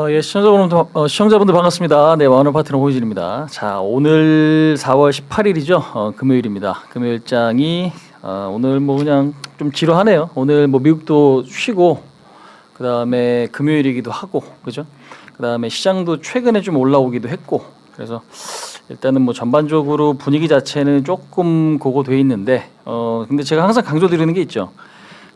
예, 시청자분들 반갑습니다. 네, 마흔 파트너 호이진입니다. 자, 오늘 4월 18일이죠. 금요일입니다. 금요일장이 오늘 뭐 그냥 좀 지루하네요. 오늘 뭐 미국도 쉬고 그다음에 금요일이기도 하고 그죠? 그다음에 시장도 최근에 좀 올라오기도 했고 그래서 일단은 뭐 전반적으로 분위기 자체는 조금 고고돼 있는데 근데 제가 항상 강조드리는 게 있죠.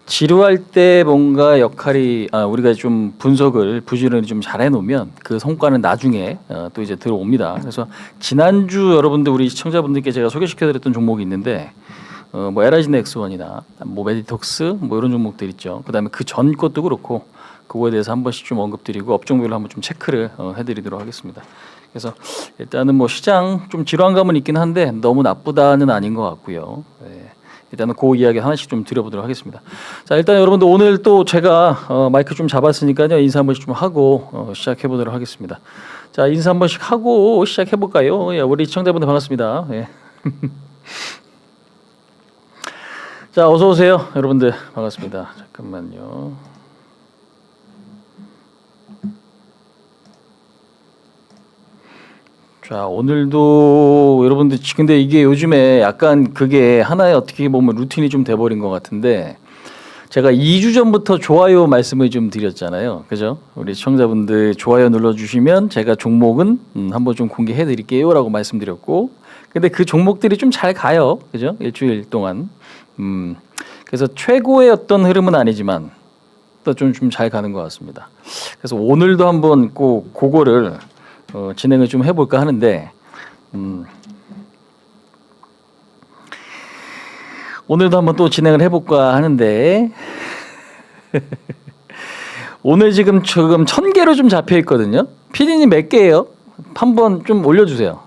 지루할 때 뭔가 역할이 우리가 좀 분석을 부지런히 좀 잘 해놓으면 그 성과는 나중에 또 이제 들어옵니다. 그래서 지난주 여러분들 우리 시청자분들께 제가 소개시켜드렸던 종목이 있는데 뭐 에라진 X1이나 뭐 메디톡스 뭐 이런 종목들 있죠. 그다음에 그 전 것도 그렇고 그거에 대해서 한 번씩 좀 언급드리고 업종별로 한번 좀 체크를 해드리도록 하겠습니다. 그래서 일단은 뭐 시장 좀 지루한 감은 있긴 한데 너무 나쁘다는 아닌 것 같고요. 네. 일단은 그 이야기 하나씩 좀 드려보도록 하겠습니다. 자, 일단 여러분들 오늘 또 제가 마이크 좀 잡았으니까요. 인사 한 번씩 좀 하고 시작해 보도록 하겠습니다. 자, 인사 한 번씩 하고 시작해 볼까요? 예, 우리 시청자분들 반갑습니다. 예. 자, 어서 오세요. 여러분들 반갑습니다. 잠깐만요. 자, 오늘도 여러분들 근데 이게 요즘에 약간 그게 하나의 어떻게 보면 루틴이 좀 돼버린 것 같은데 제가 2주 전부터 좋아요 말씀을 좀 드렸잖아요. 그죠? 우리 시청자분들 좋아요 눌러주시면 제가 종목은 한번 좀 공개해 드릴게요 라고 말씀드렸고 근데 그 종목들이 좀 잘 가요. 그죠? 일주일 동안. 그래서 최고의 어떤 흐름은 아니지만 또 좀 잘 가는 것 같습니다. 그래서 오늘도 한번 꼭 그거를 진행을 좀 해볼까 하는데 오늘도 한번 또 진행을 해볼까 하는데 오늘 지금 1000개로 좀 잡혀 있거든요. PD님 몇 개예요? 한번 좀 올려주세요.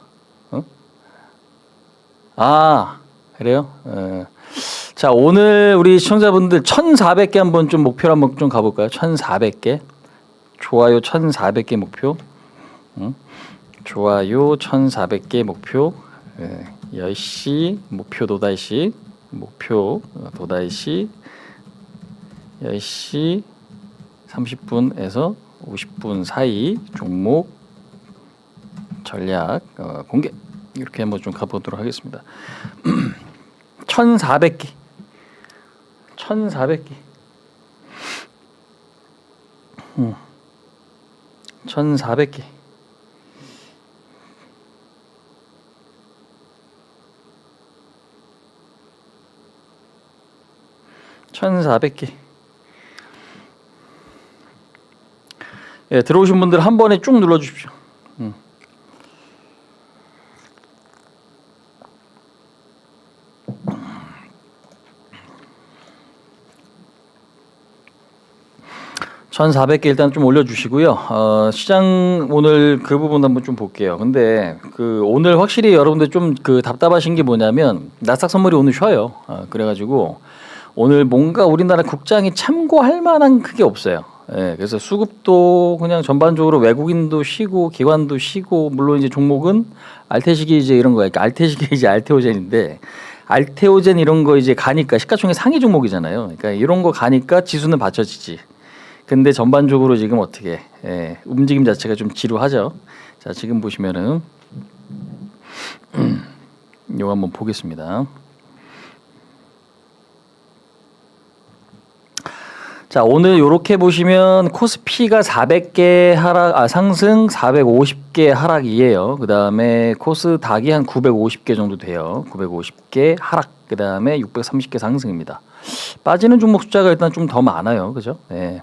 그래요? 자, 오늘 우리 시청자분들 1400개 한번 좀 목표로 한번 좀 가볼까요? 1400개 좋아요 1400개 목표. 좋아요 1400개 목표. 10시 목표 도달시 목표 도달시 10시 30분에서 50분 사이 종목 전략 공개 이렇게 한번 좀 가보도록 하겠습니다. 1400개 1400개 1400개 1400개. 예, 들어오신 분들 한 번에 쭉 눌러 주십시오. (1400개) 일단 좀 올려주시고요. 시장 오늘 그 부분 한번 좀 볼게요. 근데 그 오늘 확실히 여러분들 좀 그 답답하신 게 뭐냐면 나스닥 선물이 오늘 쉬어요. 그래가지고 오늘 뭔가 우리나라 국장이 참고할 만한 그게 없어요. 예, 그래서 수급도 그냥 전반적으로 외국인도 쉬고 기관도 쉬고 물론 이제 종목은 알테시기 이제 이런 거야. 그러니까 알테시기 이제 알테오젠인데 알테오젠 이런 거 이제 가니까 시가총액 상위 종목이잖아요. 그러니까 이런 거 가니까 지수는 받쳐지지. 근데 전반적으로 지금 어떻게 움직임 자체가 좀 지루하죠. 자, 지금 보시면은 이거 한번 보겠습니다. 자, 오늘 요렇게 보시면 코스피가 400개 하락, 상승 450개 하락이에요. 그 다음에 코스닥이 한 950개 정도 돼요. 950개 하락, 그 다음에 630개 상승입니다. 빠지는 종목 숫자가 일단 좀 더 많아요. 그죠? 네.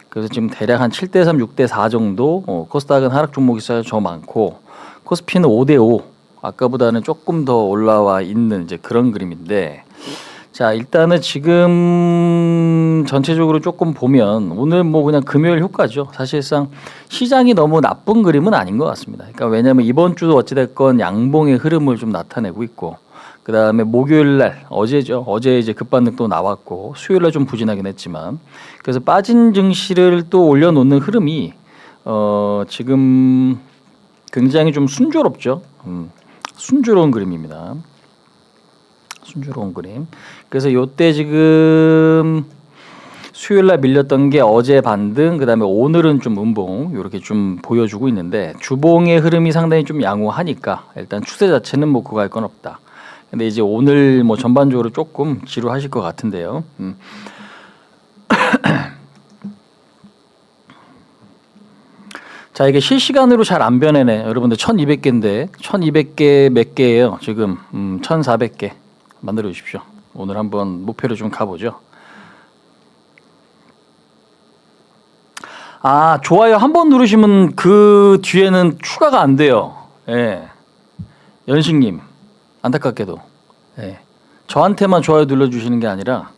그래서 지금 대략 한 7대3, 6대4 정도, 코스닥은 하락 종목이 더 많고, 코스피는 5대5, 아까보다는 조금 더 올라와 있는 이제 그런 그림인데, 자, 일단은 지금 전체적으로 조금 보면 오늘 뭐 그냥 금요일 효과죠. 사실상 시장이 너무 나쁜 그림은 아닌 것 같습니다. 그러니까 왜냐하면 이번 주도 어찌됐건 양봉의 흐름을 좀 나타내고 있고 그 다음에 목요일 날 어제죠. 어제 이제 급반등 또 나왔고 수요일 날 좀 부진하긴 했지만 그래서 빠진 증시를 또 올려놓는 흐름이 지금 굉장히 좀 순조롭죠. 순조로운 그림입니다. 순조로운 그림. 그래서 요때 지금 수요일 날 밀렸던 게 어제 반등, 그다음에 오늘은 좀 음봉 이렇게 좀 보여주고 있는데 주봉의 흐름이 상당히 좀 양호하니까 일단 추세 자체는 뭐 그거 할 건 없다. 근데 이제 오늘 뭐 전반적으로 조금 지루하실 것 같은데요. 자, 이게 실시간으로 잘 안 변해네. 여러분들 1200개인데 1200개 몇 개예요 지금. 1400개 만들어 주십시오. 오늘 한번 목표를 좀 가보죠. 아, 좋아요 한 번 누르시면 그 뒤에는 추가가 안 돼요. 예. 연식님 안타깝게도 예. 저한테만 좋아요 눌러주시는 게 아니라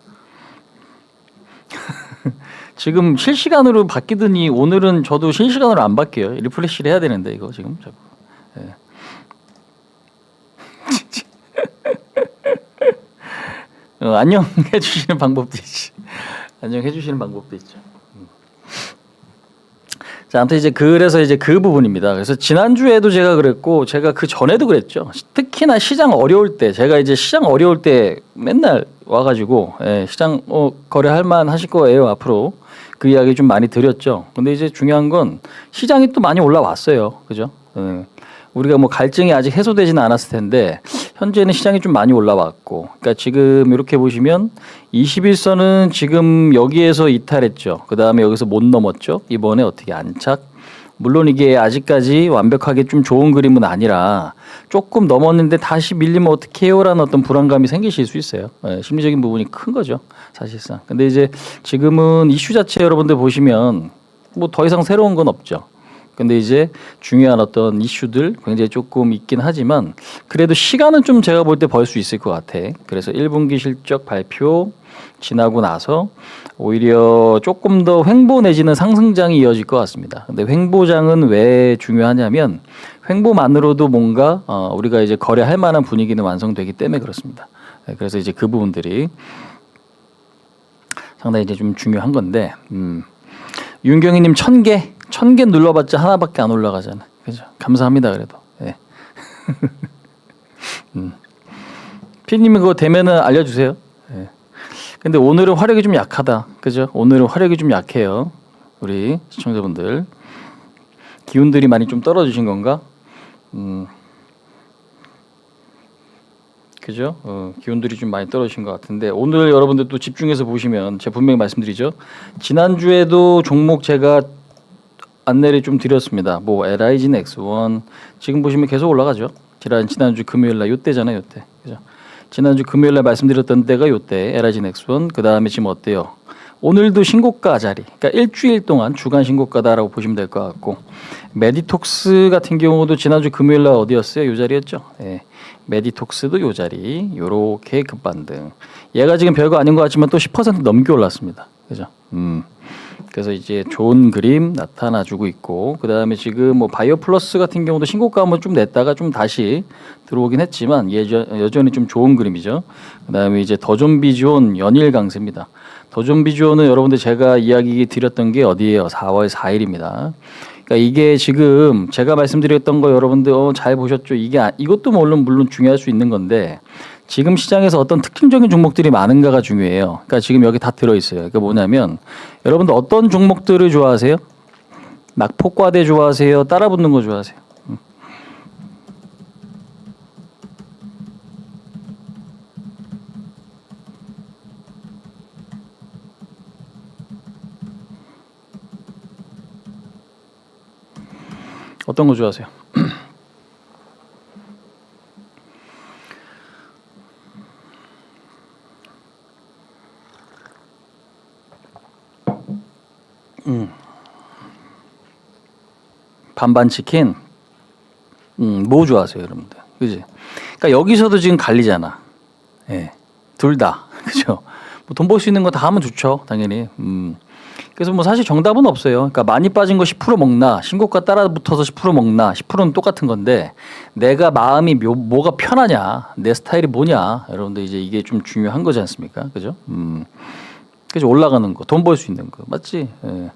지금 실시간으로 바뀌더니 오늘은 저도 실시간으로 안 바뀌어요. 리프레시를 해야 되는데 이거 지금 자꾸. 예. 안녕해 주시는 방법도 있지. 안녕해 주시는 방법도 있죠. 자, 아무튼 이제 그래서 이제 그 부분입니다. 그래서 지난주에도 제가 그랬고 제가 그 전에도 그랬죠. 특히나 시장 어려울 때 제가 이제 시장 어려울 때 맨날 와가지고 시장 거래할 만 하실 거예요 앞으로. 그 이야기 좀 많이 드렸죠. 근데 이제 중요한 건 시장이 또 많이 올라왔어요. 그죠? 우리가 뭐 갈증이 아직 해소되지는 않았을 텐데 현재는 시장이 좀 많이 올라왔고, 그러니까 지금 이렇게 보시면 21선은 지금 여기에서 이탈했죠. 그 다음에 여기서 못 넘었죠. 이번에 어떻게 안착? 물론 이게 아직까지 완벽하게 좀 좋은 그림은 아니라 조금 넘었는데 다시 밀리면 어떻게 해요라는 어떤 불안감이 생기실 수 있어요. 심리적인 부분이 큰 거죠, 사실상. 근데 이제 지금은 이슈 자체 여러분들 보시면 뭐 더 이상 새로운 건 없죠. 근데 이제 중요한 어떤 이슈들 굉장히 조금 있긴 하지만 그래도 시간은 좀 제가 볼 때 벌 수 있을 것 같아. 그래서 1분기 실적 발표 지나고 나서 오히려 조금 더 횡보 내지는 상승장이 이어질 것 같습니다. 근데 횡보장은 왜 중요하냐면 횡보만으로도 뭔가 우리가 이제 거래할 만한 분위기는 완성되기 때문에 그렇습니다. 그래서 이제 그 부분들이 상당히 이제 좀 중요한 건데, 윤경희님 1000개 눌러봤자 하나밖에 안 올라가잖아. 그죠? 감사합니다. 그래도. 예. 피디님이 그거 되면은 알려주세요. 예. 근데 오늘은 화력이 좀 약하다. 그죠? 오늘은 화력이 좀 약해요. 우리 시청자분들. 기운들이 많이 좀 떨어지신 건가? 그죠? 기운들이 좀 많이 떨어지신 것 같은데 오늘 여러분들 또 집중해서 보시면 제가 분명히 말씀드리죠. 지난주에도 종목 제가 안내를 좀 드렸습니다. 뭐 LIG X1 지금 보시면 계속 올라가죠. 지난주 금요일 날 요때잖아요, 요때. 그죠? 지난주 금요일 날 말씀드렸던 때가 요때 LIG X1. 그다음에 지금 어때요? 오늘도 신고가 자리. 그러니까 일주일 동안 주간 신고가다라고 보시면 될 것 같고, 메디톡스 같은 경우도 지난주 금요일 날 어디였어요? 요 자리였죠. 예. 메디톡스도 요 자리. 요렇게 급반등. 얘가 지금 별거 아닌 것 같지만 또 10% 넘게 올랐습니다. 그죠? 그래서 이제 좋은 그림 나타나주고 있고, 그 다음에 지금 뭐 바이오 플러스 같은 경우도 신고가 한번 좀 냈다가 좀 다시 들어오긴 했지만 여전히 좀 좋은 그림이죠. 그 다음에 이제 더존비주온 연일 강세입니다. 더존비주온은 여러분들 제가 이야기 드렸던 게 어디예요? 4월 4일입니다. 그러니까 이게 지금 제가 말씀드렸던 거 여러분들 잘 보셨죠? 이것도 물론 중요할 수 있는 건데 지금 시장에서 어떤 특징적인 종목들이 많은가가 중요해요. 그러니까 지금 여기 다 들어있어요. 그러니까 뭐냐면 여러분들 어떤 종목들을 좋아하세요? 낙폭과대 좋아하세요? 따라붙는 거 좋아하세요? 어떤 거 좋아하세요? 반반 치킨. 뭐 좋아하세요, 여러분들? 그지? 그러니까 여기서도 지금 갈리잖아. 예, 둘 다. 그죠? 뭐 돈 벌 수 있는 거 다 하면 좋죠, 당연히. 그래서 뭐 사실 정답은 없어요. 그러니까 많이 빠진 거 10% 먹나, 신고가 따라 붙어서 10% 먹나, 10%는 똑같은 건데 내가 마음이 뭐가 편하냐, 내 스타일이 뭐냐, 여러분들 이제 이게 좀 중요한 거지 않습니까? 그죠? 그죠? 올라가는 거, 돈 벌 수 있는 거, 맞지? 예.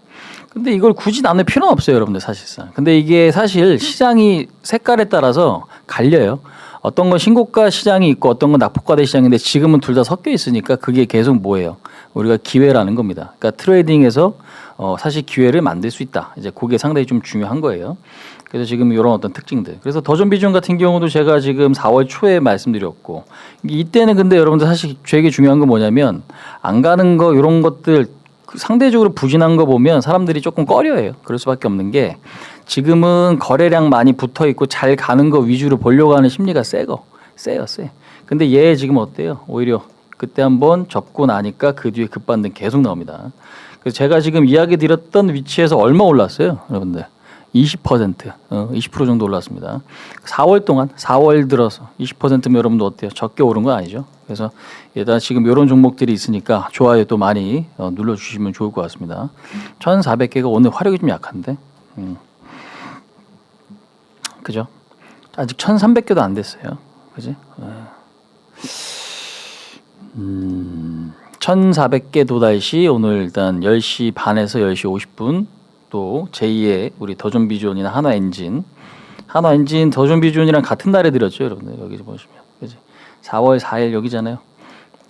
근데 이걸 굳이 나눌 필요는 없어요, 여러분들 사실상. 근데 이게 사실 시장이 색깔에 따라서 갈려요. 어떤 건 신고가 시장이 있고 어떤 건 낙폭과대 시장인데 지금은 둘 다 섞여 있으니까 그게 계속 뭐예요? 우리가 기회라는 겁니다. 그러니까 트레이딩에서 사실 기회를 만들 수 있다. 이제 그게 상당히 좀 중요한 거예요. 그래서 지금 이런 어떤 특징들. 그래서 더존 비중 같은 경우도 제가 지금 4월 초에 말씀드렸고 이때는 근데 여러분들 사실 되게 중요한 건 뭐냐면 안 가는 거 이런 것들 상대적으로 부진한 거 보면 사람들이 조금 꺼려해요. 그럴 수밖에 없는 게 지금은 거래량 많이 붙어 있고 잘 가는 거 위주로 보려고 하는 심리가 세요. 근데 얘 지금 어때요? 오히려 그때 한번 접고 나니까 그 뒤에 급반등 계속 나옵니다. 그래서 제가 지금 이야기 드렸던 위치에서 얼마 올랐어요, 여러분들? 20%, 20% 정도 올랐습니다. 4월 동안, 4월 들어서 20%면 여러분도 어때요? 적게 오른 건 아니죠. 그래서 일단 지금 이런 종목들이 있으니까 좋아요 또 많이 눌러주시면 좋을 것 같습니다. 1,400개가 오늘 화력이 좀 약한데, 그죠? 아직 1,300개도 안 됐어요. 그지? 1,400개 도달 시 오늘 일단 10시 반에서 10시 50분 또 제2의 우리 더존비존이나 한화엔진 더존비존이랑 같은 날에 드렸죠, 여러분들. 여기 보시면. 그지? 4월 4일 여기잖아요.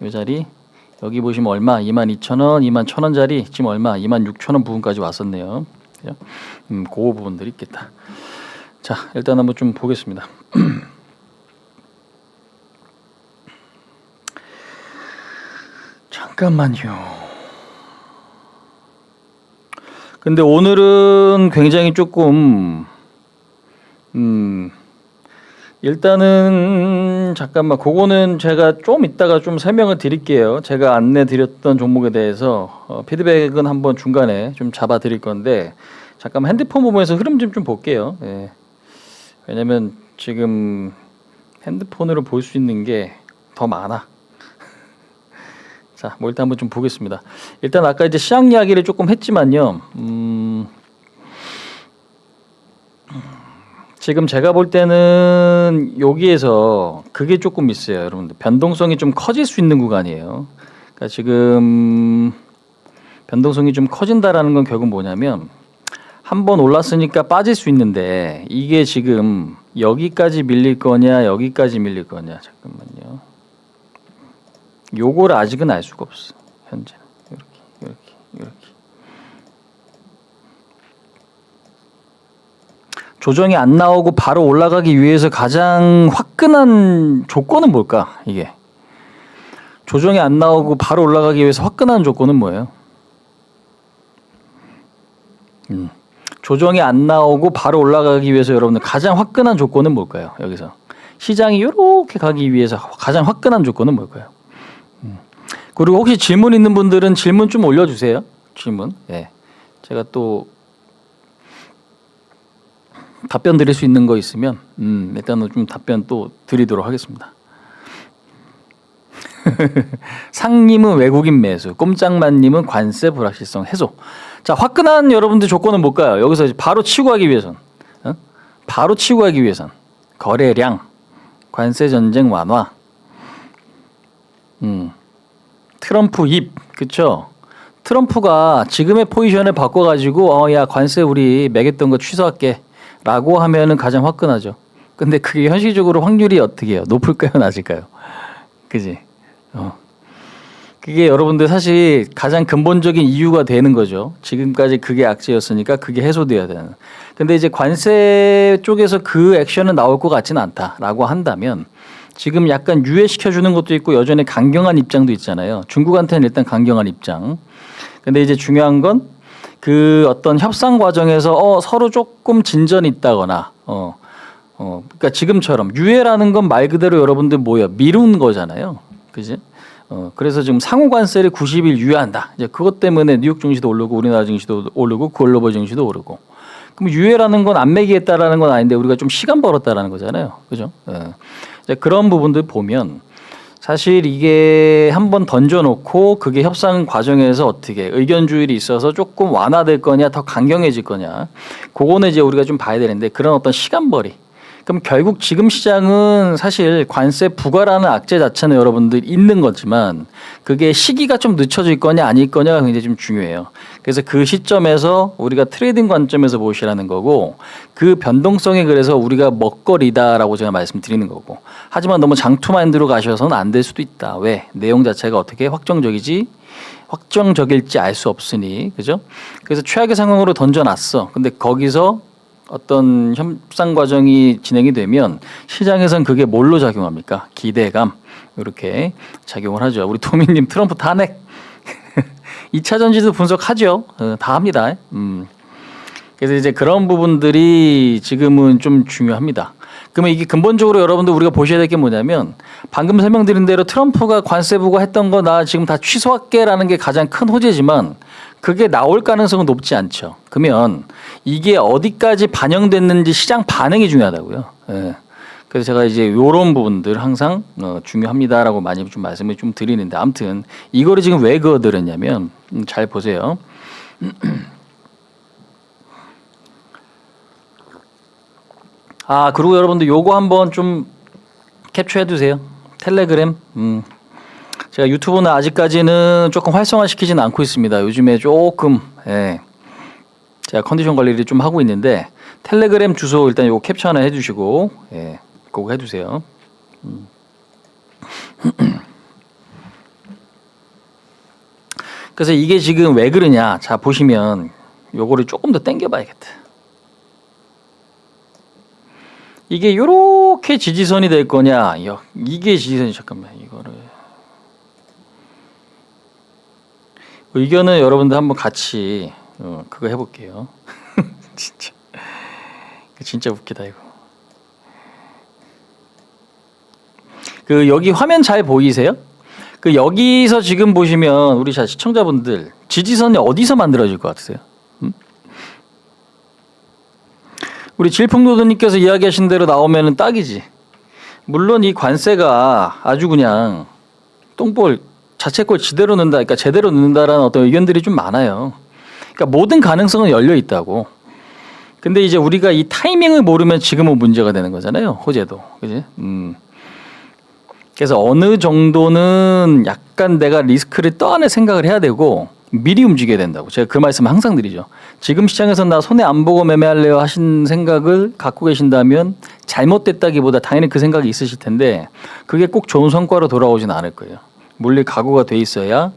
이 자리 여기 보시면 얼마? 22,000원, 21,000원짜리 지금 얼마? 26,000원 부분까지 왔었네요. 그죠? 그 부분들이 있겠다. 자, 일단 한번 좀 보겠습니다. 잠깐만요. 근데 오늘은 굉장히 조금 일단은 잠깐만 그거는 제가 좀 이따가 좀 설명을 드릴게요. 제가 안내 드렸던 종목에 대해서 피드백은 한번 중간에 좀 잡아 드릴 건데 잠깐만 핸드폰 부분에서 흐름 좀 볼게요. 예. 왜냐면 지금 핸드폰으로 볼 수 있는 게 더 많아. 자, 뭐 일단 한번 좀 보겠습니다. 일단 아까 이제 시장 이야기를 조금 했지만요. 지금 제가 볼 때는 여기에서 그게 조금 있어요, 여러분들. 변동성이 좀 커질 수 있는 구간이에요. 그러니까 지금 변동성이 좀 커진다라는 건 결국 뭐냐면 한번 올랐으니까 빠질 수 있는데 이게 지금 여기까지 밀릴 거냐, 여기까지 밀릴 거냐. 잠깐만요. 요거를 아직은 알 수가 없어. 현재는 이렇게. 조정이 안 나오고 바로 올라가기 위해서 가장 화끈한 조건은 뭘까? 이게 조정이 안 나오고 바로 올라가기 위해서 화끈한 조건은 뭐예요? 조정이 안 나오고 바로 올라가기 위해서 여러분들 가장 화끈한 조건은 뭘까요? 여기서 시장이 이렇게 가기 위해서 가장 화끈한 조건은 뭘까요? 그리고 혹시 질문 있는 분들은 질문 좀 올려주세요. 질문. 예. 제가 또 답변 드릴 수 있는 거 있으면 일단은 좀 답변 또 드리도록 하겠습니다. 상님은 외국인 매수, 꼼짝만님은 관세 불확실성 해소. 자, 화끈한 여러분들 조건은 뭘까요? 여기서 바로 치고 가기 위해선, 바로 치고 가기 위해선 거래량, 관세 전쟁 완화, 트럼프 입, 그쵸? 트럼프가 지금의 포지션을 바꿔가지고 야 관세 우리 매겼던 거 취소할게 라고 하면은 가장 화끈하죠. 근데 그게 현실적으로 확률이 어떻게 해요? 높을까요? 낮을까요? 그지? 그게 여러분들 사실 가장 근본적인 이유가 되는 거죠. 지금까지 그게 악재였으니까 그게 해소돼야 되는. 근데 이제 관세 쪽에서 그 액션은 나올 것 같지는 않다라고 한다면 지금 약간 유예시켜주는 것도 있고 여전히 강경한 입장도 있잖아요. 중국한테는 일단 강경한 입장. 근데 이제 중요한 건 그 어떤 협상 과정에서 서로 조금 진전이 있다거나 그러니까 지금처럼 유예라는 건 말 그대로 여러분들 뭐야 미룬 거잖아요. 그지? 그래서 지금 상호 관세를 90일 유예한다. 이제 그것 때문에 뉴욕 증시도 오르고 우리나라 증시도 오르고 글로벌 증시도 오르고. 그럼 유예라는 건 안 매기겠다라는 건 아닌데 우리가 좀 시간 벌었다라는 거잖아요. 그죠? 이제 그런 부분들 보면 사실 이게 한번 던져놓고 그게 협상 과정에서 어떻게 의견 주일이 있어서 조금 완화될 거냐 더 강경해질 거냐 그거는 이제 우리가 좀 봐야 되는데 그런 어떤 시간벌이 그럼 결국 지금 시장은 사실 관세 부과라는 악재 자체는 여러분들 있는 거지만 그게 시기가 좀 늦춰질 거냐 아닐 거냐가 굉장히 좀 중요해요. 그래서 그 시점에서 우리가 트레이딩 관점에서 보시라는 거고 그 변동성이 그래서 우리가 먹거리다라고 제가 말씀드리는 거고 하지만 너무 장투 마인드로 가셔서는 안 될 수도 있다. 왜? 내용 자체가 어떻게 확정적일지 알 수 없으니 그죠? 그래서 최악의 상황으로 던져놨어. 근데 거기서 어떤 협상 과정이 진행이 되면 시장에선 그게 뭘로 작용합니까? 기대감 이렇게 작용을 하죠. 우리 도민님 트럼프 탄핵 2차 전지도 분석하죠. 다 합니다. 그래서 이제 그런 부분들이 지금은 좀 중요합니다. 그러면 이게 근본적으로 여러분들 우리가 보셔야 될 게 뭐냐면 방금 설명드린 대로 트럼프가 관세 부과했던 거 나 지금 다 취소할게라는 게 가장 큰 호재지만 그게 나올 가능성은 높지 않죠. 그러면 이게 어디까지 반영됐는지 시장 반응이 중요하다고요. 예. 그래서 제가 이제 이런 부분들 항상 중요합니다라고 많이 좀 말씀을 좀 드리는데 아무튼 이거를 지금 왜 그어드렸냐면 잘 보세요. 아 그리고 여러분들 요거 한번 좀 캡처해 두세요. 텔레그램. 제가 유튜브는 아직까지는 조금 활성화시키지는 않고 있습니다. 요즘에 조금 제가 컨디션 관리를 좀 하고 있는데 텔레그램 주소 일단 요거 캡처 하나 해주시고 그거 해두세요. 그래서 이게 지금 왜 그러냐? 자 보시면 요거를 조금 더 당겨봐야겠다. 이게 요렇게 지지선이 될 거냐? 이게 지지선이 잠깐만 이거를 의견은 여러분들 한번 같이 그거 해볼게요. 진짜 웃기다 이거. 그 여기 화면 잘 보이세요? 그 여기서 지금 보시면 우리 시청자분들 지지선이 어디서 만들어질 것 같으세요? 우리 질풍노도님께서 이야기하신 대로 나오면은 딱이지. 물론 이 관세가 아주 그냥 똥볼 자책골 제대로 넣는다, 그러니까 제대로 넣는다라는 어떤 의견들이 좀 많아요. 그러니까 모든 가능성은 열려 있다고. 근데 이제 우리가 이 타이밍을 모르면 지금은 문제가 되는 거잖아요. 호재도, 그지? 그래서 어느 정도는 약간 내가 리스크를 떠안을 생각을 해야 되고 미리 움직여야 된다고. 제가 그 말씀을 항상 드리죠. 지금 시장에서 나 손해 안 보고 매매할래요 하신 생각을 갖고 계신다면 잘못됐다기보다 당연히 그 생각이 있으실 텐데 그게 꼭 좋은 성과로 돌아오진 않을 거예요. 물리 각오가 돼 있어야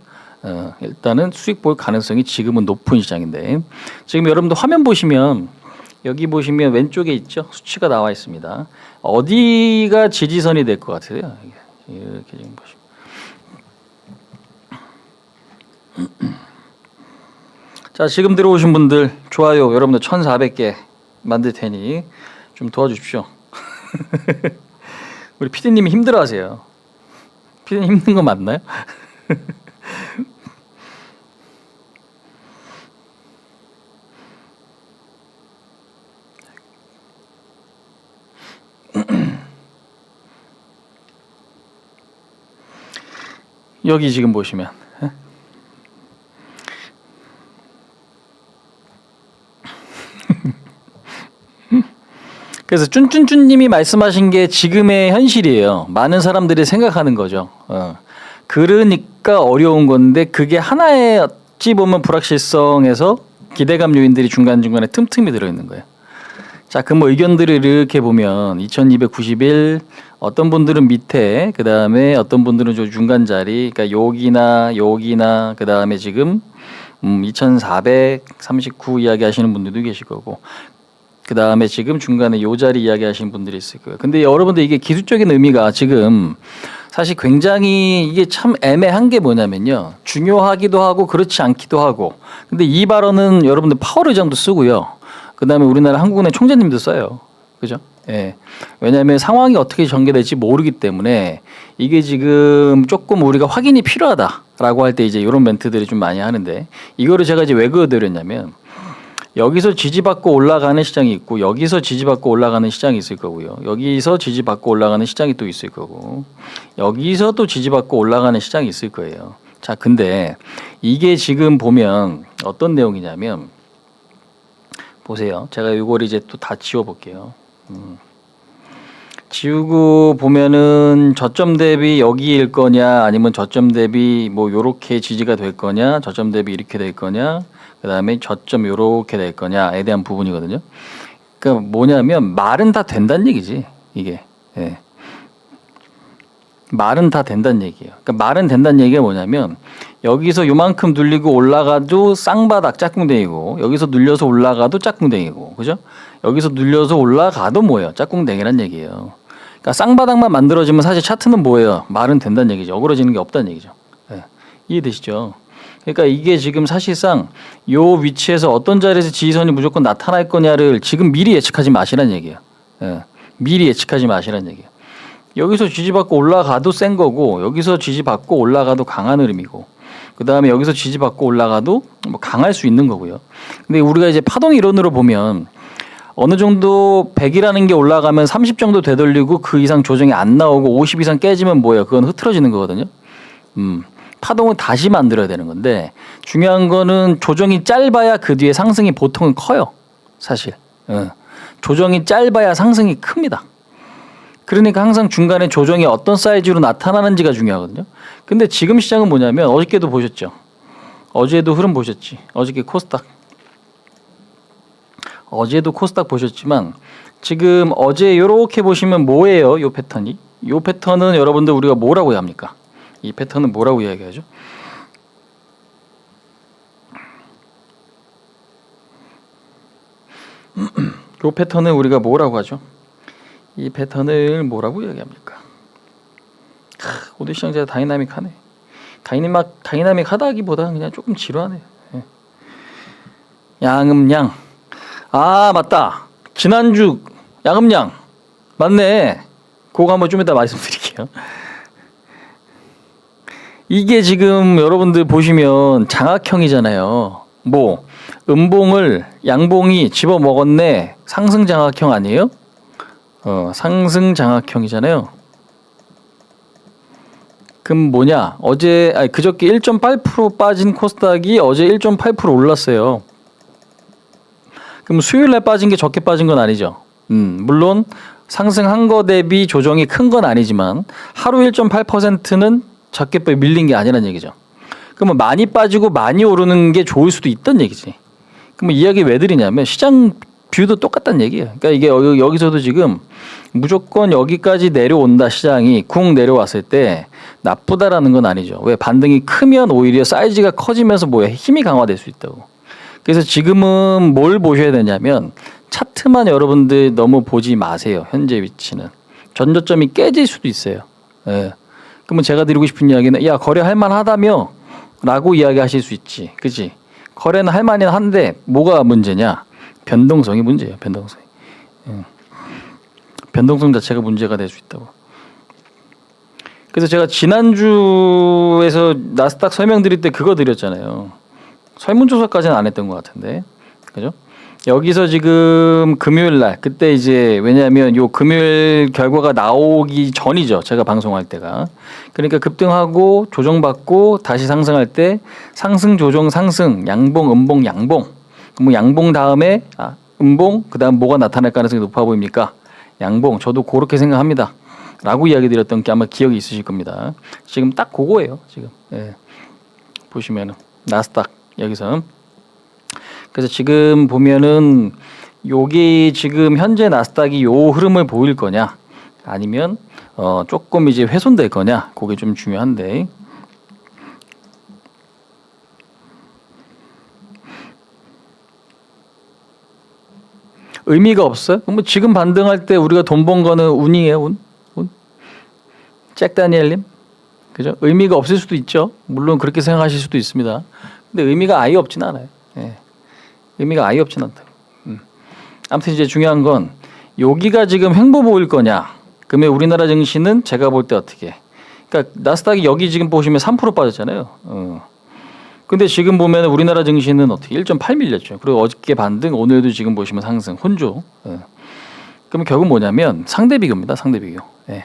일단은 수익 볼 가능성이 지금은 높은 시장인데 지금 여러분들 화면 보시면 여기 보시면 왼쪽에 있죠. 수치가 나와 있습니다. 어디가 지지선이 될 것 같아요? 이렇게 지금 보시면. 자 지금 들어오신 분들 좋아요 여러분들 1400개 만들 테니 좀 도와주십시오. 우리 피디님이 힘들어하세요. 피디님 힘든 거 맞나요? 여기 지금 보시면 그래서 쭌쭌쭌님이 말씀하신 게 지금의 현실이에요. 많은 사람들이 생각하는 거죠. 그러니까 어려운 건데 그게 하나의 어찌 보면 불확실성에서 기대감 요인들이 중간중간에 틈틈이 들어있는 거예요. 자, 그럼 뭐 의견들을 이렇게 보면 2291 어떤 분들은 밑에 그 다음에 어떤 분들은 저 중간 자리 그러니까 여기나 그 다음에 지금 2439 이야기 하시는 분들도 계실 거고 그 다음에 지금 중간에 요 자리 이야기 하시는 분들이 있을 거예요. 근데 여러분들 이게 기술적인 의미가 지금 사실 굉장히 이게 참 애매한 게 뭐냐면요. 중요하기도 하고 그렇지 않기도 하고 근데 이 발언은 여러분들 파월 의장도 쓰고요. 그 다음에 우리나라 한국은행 총재님도 써요. 그죠? 예. 왜냐하면 상황이 어떻게 전개될지 모르기 때문에 이게 지금 조금 우리가 확인이 필요하다라고 할 때 이제 이런 멘트들이 좀 많이 하는데 이거를 제가 이제 왜 그어드렸냐면 여기서 지지받고 올라가는 시장이 있고 여기서 지지받고 올라가는 시장이 있을 거고요. 여기서 지지받고 올라가는 시장이 또 있을 거고 여기서 또 지지받고 올라가는 시장이 있을 거예요. 자, 근데 이게 지금 보면 어떤 내용이냐면 보세요. 제가 이걸 이제 또 다 지워볼게요. 지우고 보면은 저점 대비 여기일 거냐 아니면 저점 대비 뭐 요렇게 지지가 될 거냐 저점 대비 이렇게 될 거냐 그다음에 저점 요렇게 될 거냐에 대한 부분이거든요. 그러니까 뭐냐면 말은 다 된다는 얘기지 이게. 예. 말은 다 된다는 얘기예요. 그러니까 말은 된다는 얘기가 뭐냐면 여기서 요만큼 눌리고 올라가도 쌍바닥 짝꿍댕이고 여기서 눌려서 올라가도 짝꿍댕이고 그죠? 여기서 눌려서 올라가도 뭐예요? 짝꿍댕이란 얘기예요. 그러니까 쌍바닥만 만들어지면 사실 차트는 뭐예요? 말은 된다는 얘기죠. 어그러지는 게 없다는 얘기죠. 네. 이해되시죠? 그러니까 이게 지금 사실상 요 위치에서 어떤 자리에서 지지선이 무조건 나타날 거냐를 지금 미리 예측하지 마시라는 얘기예요. 네. 미리 예측하지 마시라는 얘기예요. 여기서 지지받고 올라가도 센 거고 여기서 지지받고 올라가도 강한 흐름이고 그 다음에 여기서 지지받고 올라가도 뭐 강할 수 있는 거고요. 근데 우리가 이제 파동 이론으로 보면 어느 정도 100이라는 게 올라가면 30 정도 되돌리고 그 이상 조정이 안 나오고 50 이상 깨지면 뭐예요? 그건 흐트러지는 거거든요. 파동을 다시 만들어야 되는 건데 중요한 거는 조정이 짧아야 그 뒤에 상승이 보통은 커요. 사실. 조정이 짧아야 상승이 큽니다. 그러니까 항상 중간에 조정이 어떤 사이즈로 나타나는지가 중요하거든요. 근데 지금 시장은 뭐냐면 어저께도 보셨죠. 어제도 흐름 보셨지. 어저께 코스닥. 어제도 코스닥 보셨지만 지금 어제 요렇게 보시면 뭐예요? 요 패턴이. 요 패턴은 여러분들 우리가 뭐라고 해야 합니까? 이 패턴은 뭐라고 이야기하죠? 요 패턴은 우리가 뭐라고 하죠? 이 패턴을 뭐라고 이야기합니까? 오늘 시장 진짜 다이나믹하네. 다이나믹하다기보다 그냥 조금 지루하네요. 예. 양음양. 아 맞다. 지난주 양음양 맞네. 그거 한번 좀 이따 말씀드릴게요. 이게 지금 여러분들 보시면 장악형이잖아요. 뭐 음봉을 양봉이 집어먹었네. 상승 장악형 아니에요? 상승 장악형이잖아요. 그럼 뭐냐? 그저께 1.8% 빠진 코스닥이 어제 1.8% 올랐어요. 그럼 수요일날 빠진 게 적게 빠진 건 아니죠. 물론 상승한 거 대비 조정이 큰 건 아니지만 하루 1.8%는 적게 밀린 게 아니란 얘기죠. 그러면 많이 빠지고 많이 오르는 게 좋을 수도 있단 얘기지. 그럼 이야기 왜 드리냐면 시장 뷰도 똑같다는 얘기예요. 그러니까 이게 여기서도 지금 무조건 여기까지 내려온다 시장이 쿵 내려왔을 때 나쁘다라는 건 아니죠. 왜 반등이 크면 오히려 사이즈가 커지면서 뭐야 힘이 강화될 수 있다고. 그래서 지금은 뭘 보셔야 되냐면 차트만 여러분들 너무 보지 마세요. 현재 위치는 전저점이 깨질 수도 있어요. 예. 그러면 제가 드리고 싶은 이야기는 야 거래할 만하다며 라고 이야기하실 수 있지. 그치? 거래는 할 만은 한데 뭐가 문제냐? 변동성이 문제예요. 변동성이. 변동성 자체가 문제가 될 수 있다고. 그래서 제가 지난주에서 나스닥 설명드릴 때 그거 드렸잖아요. 설문조사까지는 안 했던 것 같은데. 그죠? 여기서 지금 금요일 날 그때 이제 왜냐하면 요 금요일 결과가 나오기 전이죠. 제가 방송할 때가. 그러니까 급등하고 조정받고 다시 상승할 때 상승 조정 상승 양봉 음봉 양봉. 그럼 양봉 다음에 음봉 그다음 뭐가 나타날 가능성이 높아 보입니까? 양봉. 저도 그렇게 생각합니다. 라고 이야기 드렸던 게 아마 기억이 있으실 겁니다. 지금 딱 그거예요. 지금. 예. 보시면은 나스닥 여기서. 그래서 지금 보면은 여기 지금 현재 나스닥이 요 흐름을 보일 거냐 아니면 조금 이제 훼손될 거냐 그게 좀 중요한데 의미가 없어요? 뭐 지금 반등할 때 우리가 돈 번 거는 운이에요, 운? 잭 다니엘님, 그죠? 의미가 없을 수도 있죠. 물론 그렇게 생각하실 수도 있습니다. 근데 의미가 아예 없진 않아요. 예. 의미가 아예 없진 않다. 아무튼 이제 중요한 건 여기가 지금 횡보 보일 거냐? 그러면 우리나라 증시는 제가 볼 때 어떻게? 그러니까 나스닥이 여기 지금 보시면 3% 빠졌잖아요. 근데 지금 보면 우리나라 증시는 어떻게 1.8 밀렸죠. 그리고 어저께 반등, 오늘도 지금 보시면 상승, 혼조. 그러면 결국 뭐냐면 상대 비교입니다. 상대 비교. 예.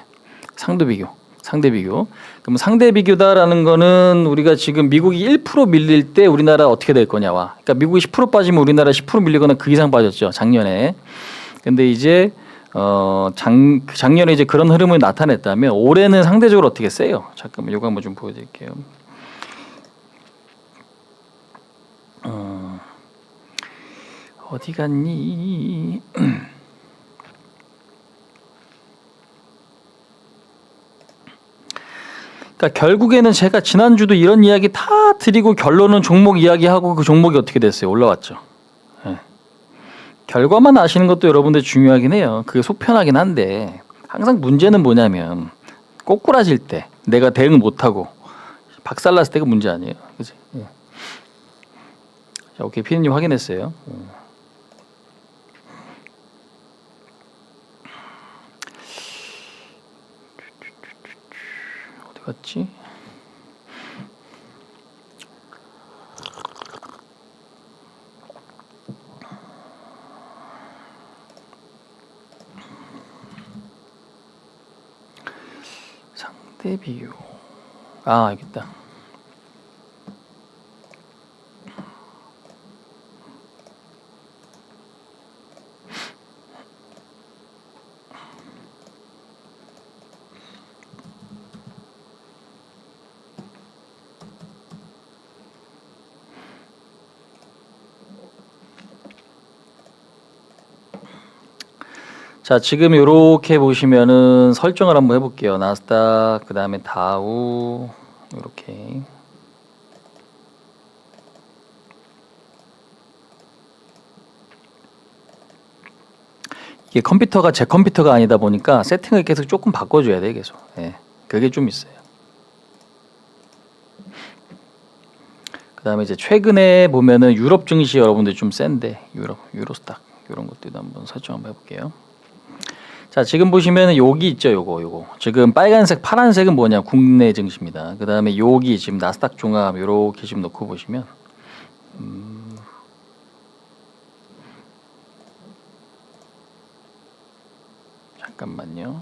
상대 비교. 상대 비교. 그럼 상대 비교다라는 거는 우리가 지금 미국이 1% 밀릴 때 우리나라 어떻게 될 거냐와. 그러니까 미국이 10% 빠지면 우리나라 10% 밀리거나 그 이상 빠졌죠. 작년에. 근데 이제 작년에 이제 그런 흐름을 나타냈다면 올해는 상대적으로 어떻게 세요? 잠깐만 이거 한번 좀 보여드릴게요. 어디 갔니? 그러니까 결국에는 제가 지난주도 이런 이야기 다 드리고 결론은 종목 이야기하고 그 종목이 어떻게 됐어요? 올라왔죠. 네. 결과만 아시는 것도 여러분들 중요하긴 해요. 그게 속편하긴 한데 항상 문제는 뭐냐면 꼬꾸라질 때 내가 대응 못하고 박살났을 때가 문제 아니에요. 그치? 예. 자, 오케이. 피디님 확인했어요. 어디 갔지? 상대 비율. 아, 알겠다. 자, 지금 이렇게 보시면은 설정을 한번 해볼게요. 나스닥, 그 다음에 다우, 이렇게. 이게 컴퓨터가 제 컴퓨터가 아니다 보니까 세팅을 계속 조금 바꿔줘야 돼, 계속. 예, 그게 좀 있어요. 그 다음에 이제 최근에 보면은 유럽 증시 여러분들 좀 센데, 유로스탁, 이런 것들도 한번 설정 한번 해볼게요. 자, 지금 보시면 여기 있죠, 요거. 지금 빨간색, 파란색은 뭐냐, 국내 증시입니다. 그 다음에 여기 지금 나스닥 종합 요렇게 지금 놓고 보시면, 잠깐만요.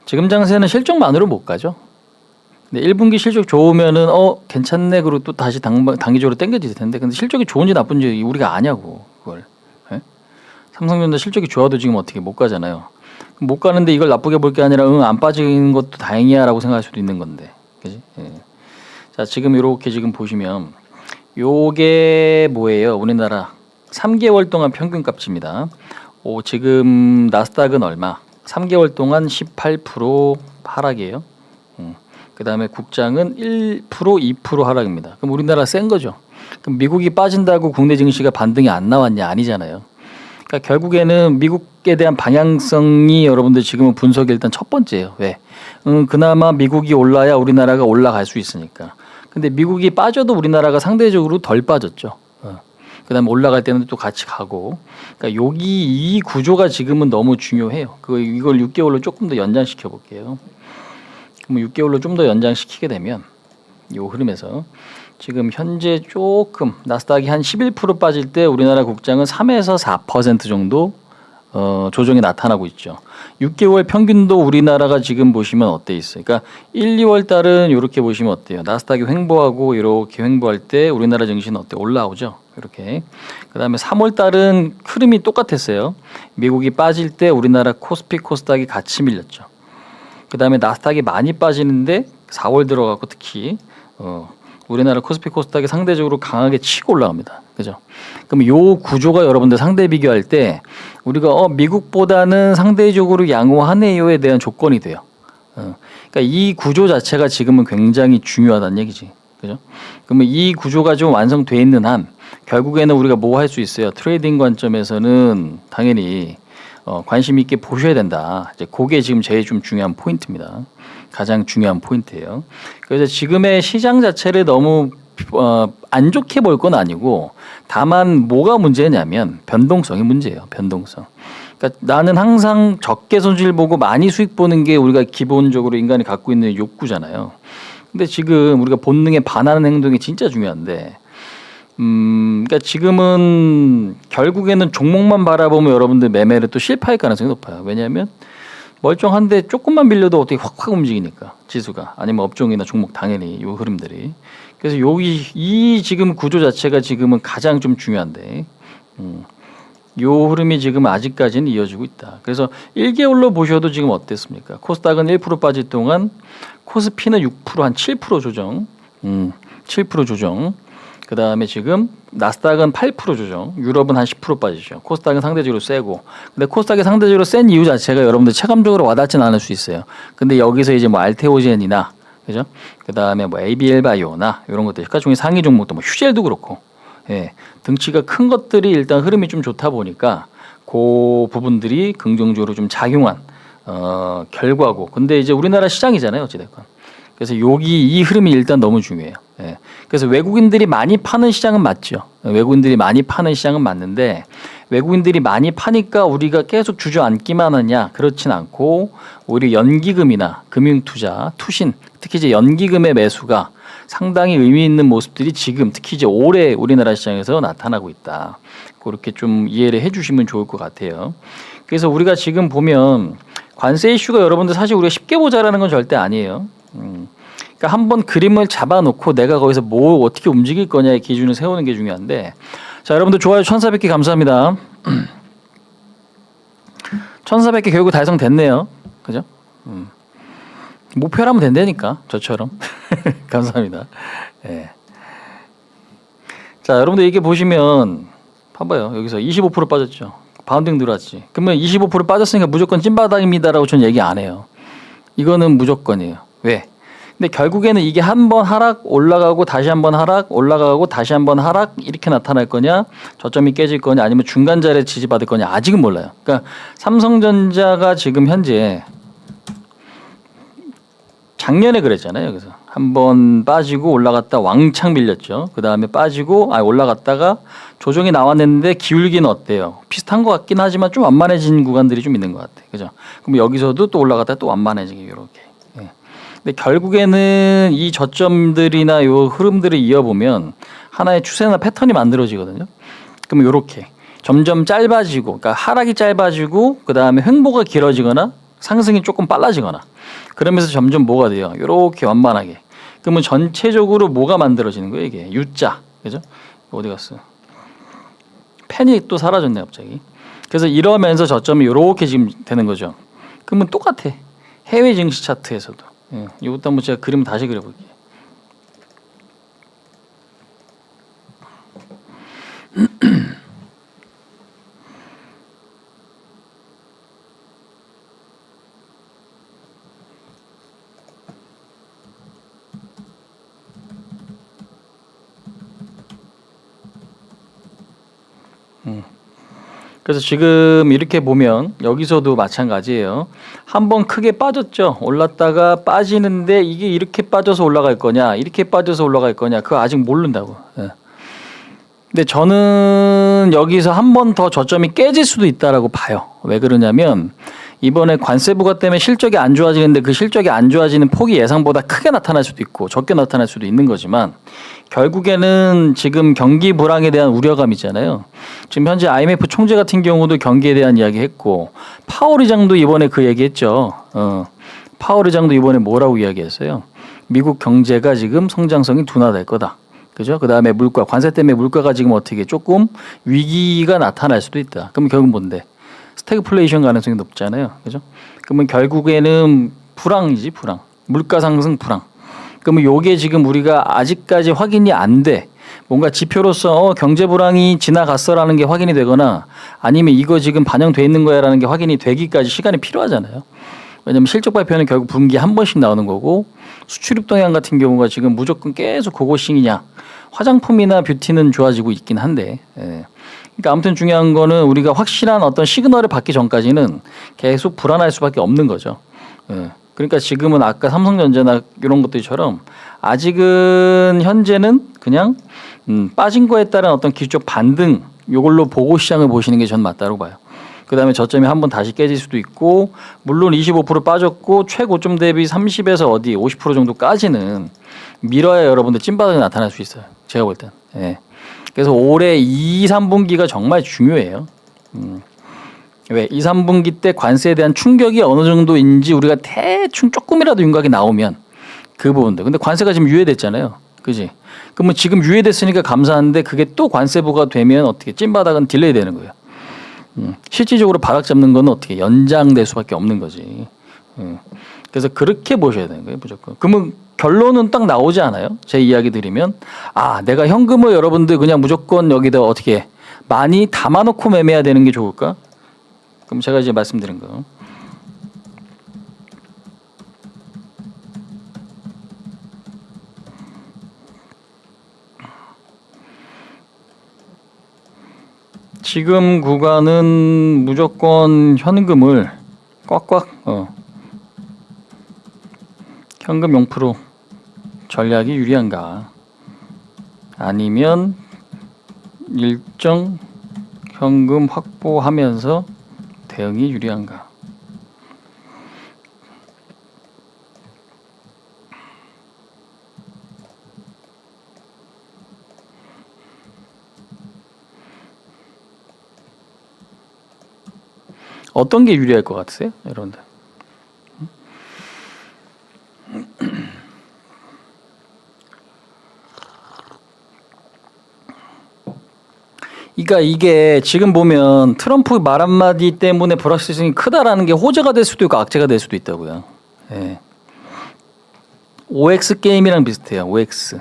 지금 장세는 실적만으로 못 가죠. 근데 1분기 실적 좋으면은 괜찮네 그리고 또 다시 단기적으로 땡겨질 텐데 근데 실적이 좋은지 나쁜지 우리가 아냐고 그걸. 예? 삼성전자 실적이 좋아도 지금 어떻게 못 가잖아요. 못 가는데 이걸 나쁘게 볼 게 아니라 안 빠지는 것도 다행이야라고 생각할 수도 있는 건데, 그지? 예. 자, 지금 이렇게 지금 보시면 요게 뭐예요? 우리나라 3개월 동안 평균값입니다. 지금 나스닥은 얼마? 3개월 동안 18% 하락이에요. 그 다음에 국장은 1%, 2% 하락입니다. 그럼 우리나라 센 거죠. 그럼 미국이 빠진다고 국내 증시가 반등이 안 나왔냐? 아니잖아요. 그러니까 결국에는 미국에 대한 방향성이 여러분들 지금은 분석이 일단 첫 번째예요. 왜? 그나마 미국이 올라야 우리나라가 올라갈 수 있으니까. 근데 미국이 빠져도 우리나라가 상대적으로 덜 빠졌죠. 그다음에 올라갈 때는 또 같이 가고. 그러니까 이 구조가 지금은 너무 중요해요. 이걸 6개월로 조금 더 연장시켜 볼게요. 그럼 6개월로 좀 더 연장시키게 되면 이 흐름에서 지금 현재 조금 나스닥이 한 11% 빠질 때 우리나라 국장은 3에서 4% 정도 조정이 나타나고 있죠. 6개월 평균도 우리나라가 지금 보시면 어때 있어요. 그러니까 1, 2월 달은 이렇게 보시면 어때요. 나스닥이 횡보하고 이렇게 횡보할 때 우리나라 증시는 어때 올라오죠. 이렇게. 그다음에 3월 달은 흐름이 똑같았어요. 미국이 빠질 때 우리나라 코스피 코스닥이 같이 밀렸죠. 그다음에 나스닥이 많이 빠지는데 4월 들어가고 특히 우리나라 코스피 코스닥이 상대적으로 강하게 치고 올라갑니다. 그죠? 그럼 요 구조가 여러분들 상대 비교할 때 우리가 미국보다는 상대적으로 양호하네요에 대한 조건이 돼요. 그러니까 이 구조 자체가 지금은 굉장히 중요하다는 얘기지. 그죠? 그러면 이 구조가 좀 완성돼 있는 한 결국에는 우리가 뭐 할 수 있어요? 트레이딩 관점에서는 당연히 관심 있게 보셔야 된다. 이제 그게 지금 제일 좀 중요한 포인트입니다. 가장 중요한 포인트예요. 그래서 지금의 시장 자체를 너무 안 좋게 볼 건 아니고 다만 뭐가 문제냐면 변동성이 문제예요. 변동성. 그러니까 나는 항상 적게 손실 보고 많이 수익 보는 게 우리가 기본적으로 인간이 갖고 있는 욕구잖아요. 근데 지금 우리가 본능에 반하는 행동이 진짜 중요한데 그러니까 지금은 결국에는 종목만 바라보면 여러분들 매매를 또 실패할 가능성이 높아요. 왜냐하면 멀쩡한데 조금만 밀려도 어떻게 확 움직이니까 지수가 아니면 업종이나 종목 당연히 요 흐름들이. 그래서 이 지금 구조 자체가 지금은 가장 좀 중요한데 요 흐름이 지금 아직까지는 이어지고 있다. 그래서 1개월로 보셔도 지금 어땠습니까? 코스닥은 1% 빠질 동안 코스피는 6%한 7% 조정, 7% 조정. 그 다음에 지금 나스닥은 8% 조정, 유럽은 한 10% 빠지죠. 코스닥은 상대적으로 세고, 근데 코스닥이 상대적으로 센 이유 자체가 여러분들 체감적으로 와닿지는 않을 수 있어요. 근데 여기서 이제 뭐 알테오젠이나, 그죠? 그 다음에 뭐 ABL 바이오나 이런 것들, 시가총액 상위 종목도 뭐 휴젤도 그렇고, 예, 등치가 큰 것들이 일단 흐름이 좀 좋다 보니까 그 부분들이 긍정적으로 좀 작용한 결과고. 근데 이제 우리나라 시장이잖아요, 어찌됐건. 그래서 여기 이 흐름이 일단 너무 중요해요. 예. 그래서 외국인들이 많이 파는 시장은 맞죠. 외국인들이 많이 파는 시장은 맞는데 외국인들이 많이 파니까 우리가 계속 주저앉기만 하냐? 그렇진 않고 오히려 연기금이나 금융투자, 투신, 특히 이제 연기금의 매수가 상당히 의미 있는 모습들이 지금 특히 이제 올해 우리나라 시장에서 나타나고 있다. 그렇게 좀 이해를 해주시면 좋을 것 같아요. 그래서 우리가 지금 보면 관세 이슈가 여러분들 사실 우리가 쉽게 보자라는 건 절대 아니에요. 그러니까 한번 그림을 잡아놓고 내가 거기서 뭐 어떻게 움직일 거냐의 기준을 세우는 게 중요한데, 자 여러분들 좋아요 1400개 감사합니다. 1400개 결국 달성됐네요. 그죠? 목표를 하면 된다니까 저처럼. 감사합니다. 네. 자 여러분들 이게 보시면 봐봐요. 여기서 25% 빠졌죠. 바운딩 들어왔지. 그러면 25% 빠졌으니까 무조건 찐바닥입니다라고 저는 얘기 안 해요. 이거는 무조건이에요. 왜? 근데 결국에는 이게 한 번 하락 올라가고 다시 한 번 하락 올라가고 다시 한 번 하락 이렇게 나타날 거냐, 저점이 깨질 거냐, 아니면 중간 자리에 지지받을 거냐 아직은 몰라요. 그러니까 삼성전자가 지금 현재 작년에 그랬잖아요. 그래서 한 번 빠지고 올라갔다 왕창 밀렸죠. 그 다음에 빠지고 올라갔다가 조정이 나왔는데 기울기는 어때요? 비슷한 것 같긴 하지만 좀 완만해진 구간들이 좀 있는 것 같아. 그죠? 그럼 여기서도 또 올라갔다 또 완만해지게 이렇게. 예. 근데 결국에는 이 저점들이나 요 흐름들을 이어보면 하나의 추세나 패턴이 만들어지거든요. 그럼 요렇게 점점 짧아지고, 그러니까 하락이 짧아지고 그 다음에 횡보가 길어지거나 상승이 조금 빨라지거나 그러면서 점점 뭐가 돼요? 요렇게 완만하게. 그러면 전체적으로 뭐가 만들어지는 거예요? 이게 U자, 그죠? 어디 갔어? 펜이 또 사라졌네 갑자기. 그래서 이러면서 저점이 요렇게 지금 되는 거죠. 그러면 똑같아. 해외 증시 차트에서도. 예, 이것도 한번 제가 그림 다시 그려볼게요. 그래서 지금 이렇게 보면 여기서도 마찬가지예요. 한번 크게 빠졌죠. 올랐다가 빠지는데 이게 이렇게 빠져서 올라갈 거냐, 이렇게 빠져서 올라갈 거냐, 그거 아직 모른다고. 예. 근데 저는 여기서 한 번 더 저점이 깨질 수도 있다라고 봐요. 왜 그러냐면 이번에 관세 부과 때문에 실적이 안 좋아지는데 그 실적이 안 좋아지는 폭이 예상보다 크게 나타날 수도 있고 적게 나타날 수도 있는 거지만 결국에는 지금 경기 불황에 대한 우려감 있잖아요. 지금 현재 IMF 총재 같은 경우도 경기에 대한 이야기 했고 파월 의장도 이번에 그 얘기했죠. 파월 의장도 이번에 뭐라고 이야기했어요? 미국 경제가 지금 성장성이 둔화될 거다. 그죠? 그 다음에 물가, 관세 때문에 물가가 지금 어떻게 조금 위기가 나타날 수도 있다. 그럼 결국 뭔데? 스태그플레이션 가능성이 높잖아요. 그죠? 그러면 결국에는 불황이지, 불황. 물가 상승 불황. 그러면 요게 지금 우리가 아직까지 확인이 안 돼. 뭔가 지표로서 경제 불황이 지나갔어라는 게 확인이 되거나 아니면 이거 지금 반영돼 있는 거야라는 게 확인이 되기까지 시간이 필요하잖아요. 왜냐하면 실적 발표는 결국 분기에 한 번씩 나오는 거고 수출입 동향 같은 경우가 지금 무조건 계속 고고싱이냐. 화장품이나 뷰티는 좋아지고 있긴 한데. 예. 그러니까 아무튼 중요한 거는 우리가 확실한 어떤 시그널을 받기 전까지는 계속 불안할 수밖에 없는 거죠. 예. 그러니까 지금은 아까 삼성전자나 이런 것들처럼 아직은 현재는 그냥 빠진 거에 따른 어떤 기술적 반등 요걸로 보고 시장을 보시는 게 전 맞다고 봐요. 그 다음에 저점이 한번 다시 깨질 수도 있고 물론 25% 빠졌고 최고점 대비 30에서 어디 50% 정도까지는 밀어야 여러분들 찐바닥이 나타날 수 있어요. 제가 볼 땐. 예. 그래서 올해 2, 3분기가 정말 중요해요. 왜? 2, 3분기 때 관세에 대한 충격이 어느 정도인지 우리가 대충 조금이라도 윤곽이 나오면 그 부분들. 근데 관세가 지금 유예됐잖아요. 그지? 그러면 지금 유예됐으니까 감사한데 그게 또 관세부가 되면 어떻게 찐바닥은 딜레이 되는 거예요. 실질적으로 바닥 잡는 거는 어떻게 연장될 수밖에 없는 거지. 그래서 그렇게 보셔야 되는 거예요, 무조건. 그러면 결론은 딱 나오지 않아요? 제 이야기 드리면 내가 현금을 여러분들 그냥 무조건 여기다 어떻게 많이 담아놓고 매매해야 되는 게 좋을까? 그럼 제가 이제 말씀드린 거. 지금 구간은 무조건 현금을 꽉꽉 현금 0% 전략이 유리한가? 아니면 일정 현금 확보하면서 대응이 유리한가? 어떤 게 유리할 것 같으세요, 여러분들? 그러니까 이게 지금 보면 트럼프 말 한마디 때문에 불확실성이 크다라는 게 호재가 될 수도 있고 악재가 될 수도 있다고요. 예. OX 게임이랑 비슷해요. OX.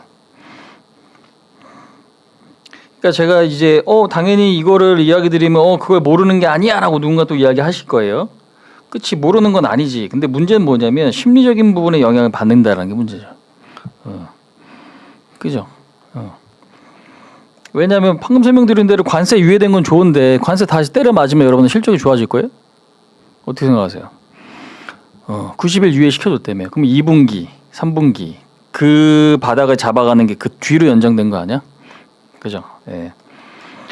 그러니까 제가 이제 당연히 이거를 이야기 드리면 그걸 모르는 게 아니야라고 누군가 또 이야기 하실 거예요. 그치, 모르는 건 아니지. 근데 문제는 뭐냐면 심리적인 부분에 영향을 받는다라는 게 문제죠. 그죠? 왜냐하면 방금 설명드린 대로 관세 유예된 건 좋은데 관세 다시 때려 맞으면 여러분은 실적이 좋아질 거예요? 어떻게 생각하세요? 90일 유예 시켜줬다며. 그럼 2분기, 3분기 그 바닥을 잡아가는 게 그 뒤로 연장된 거 아니야? 그죠? 예.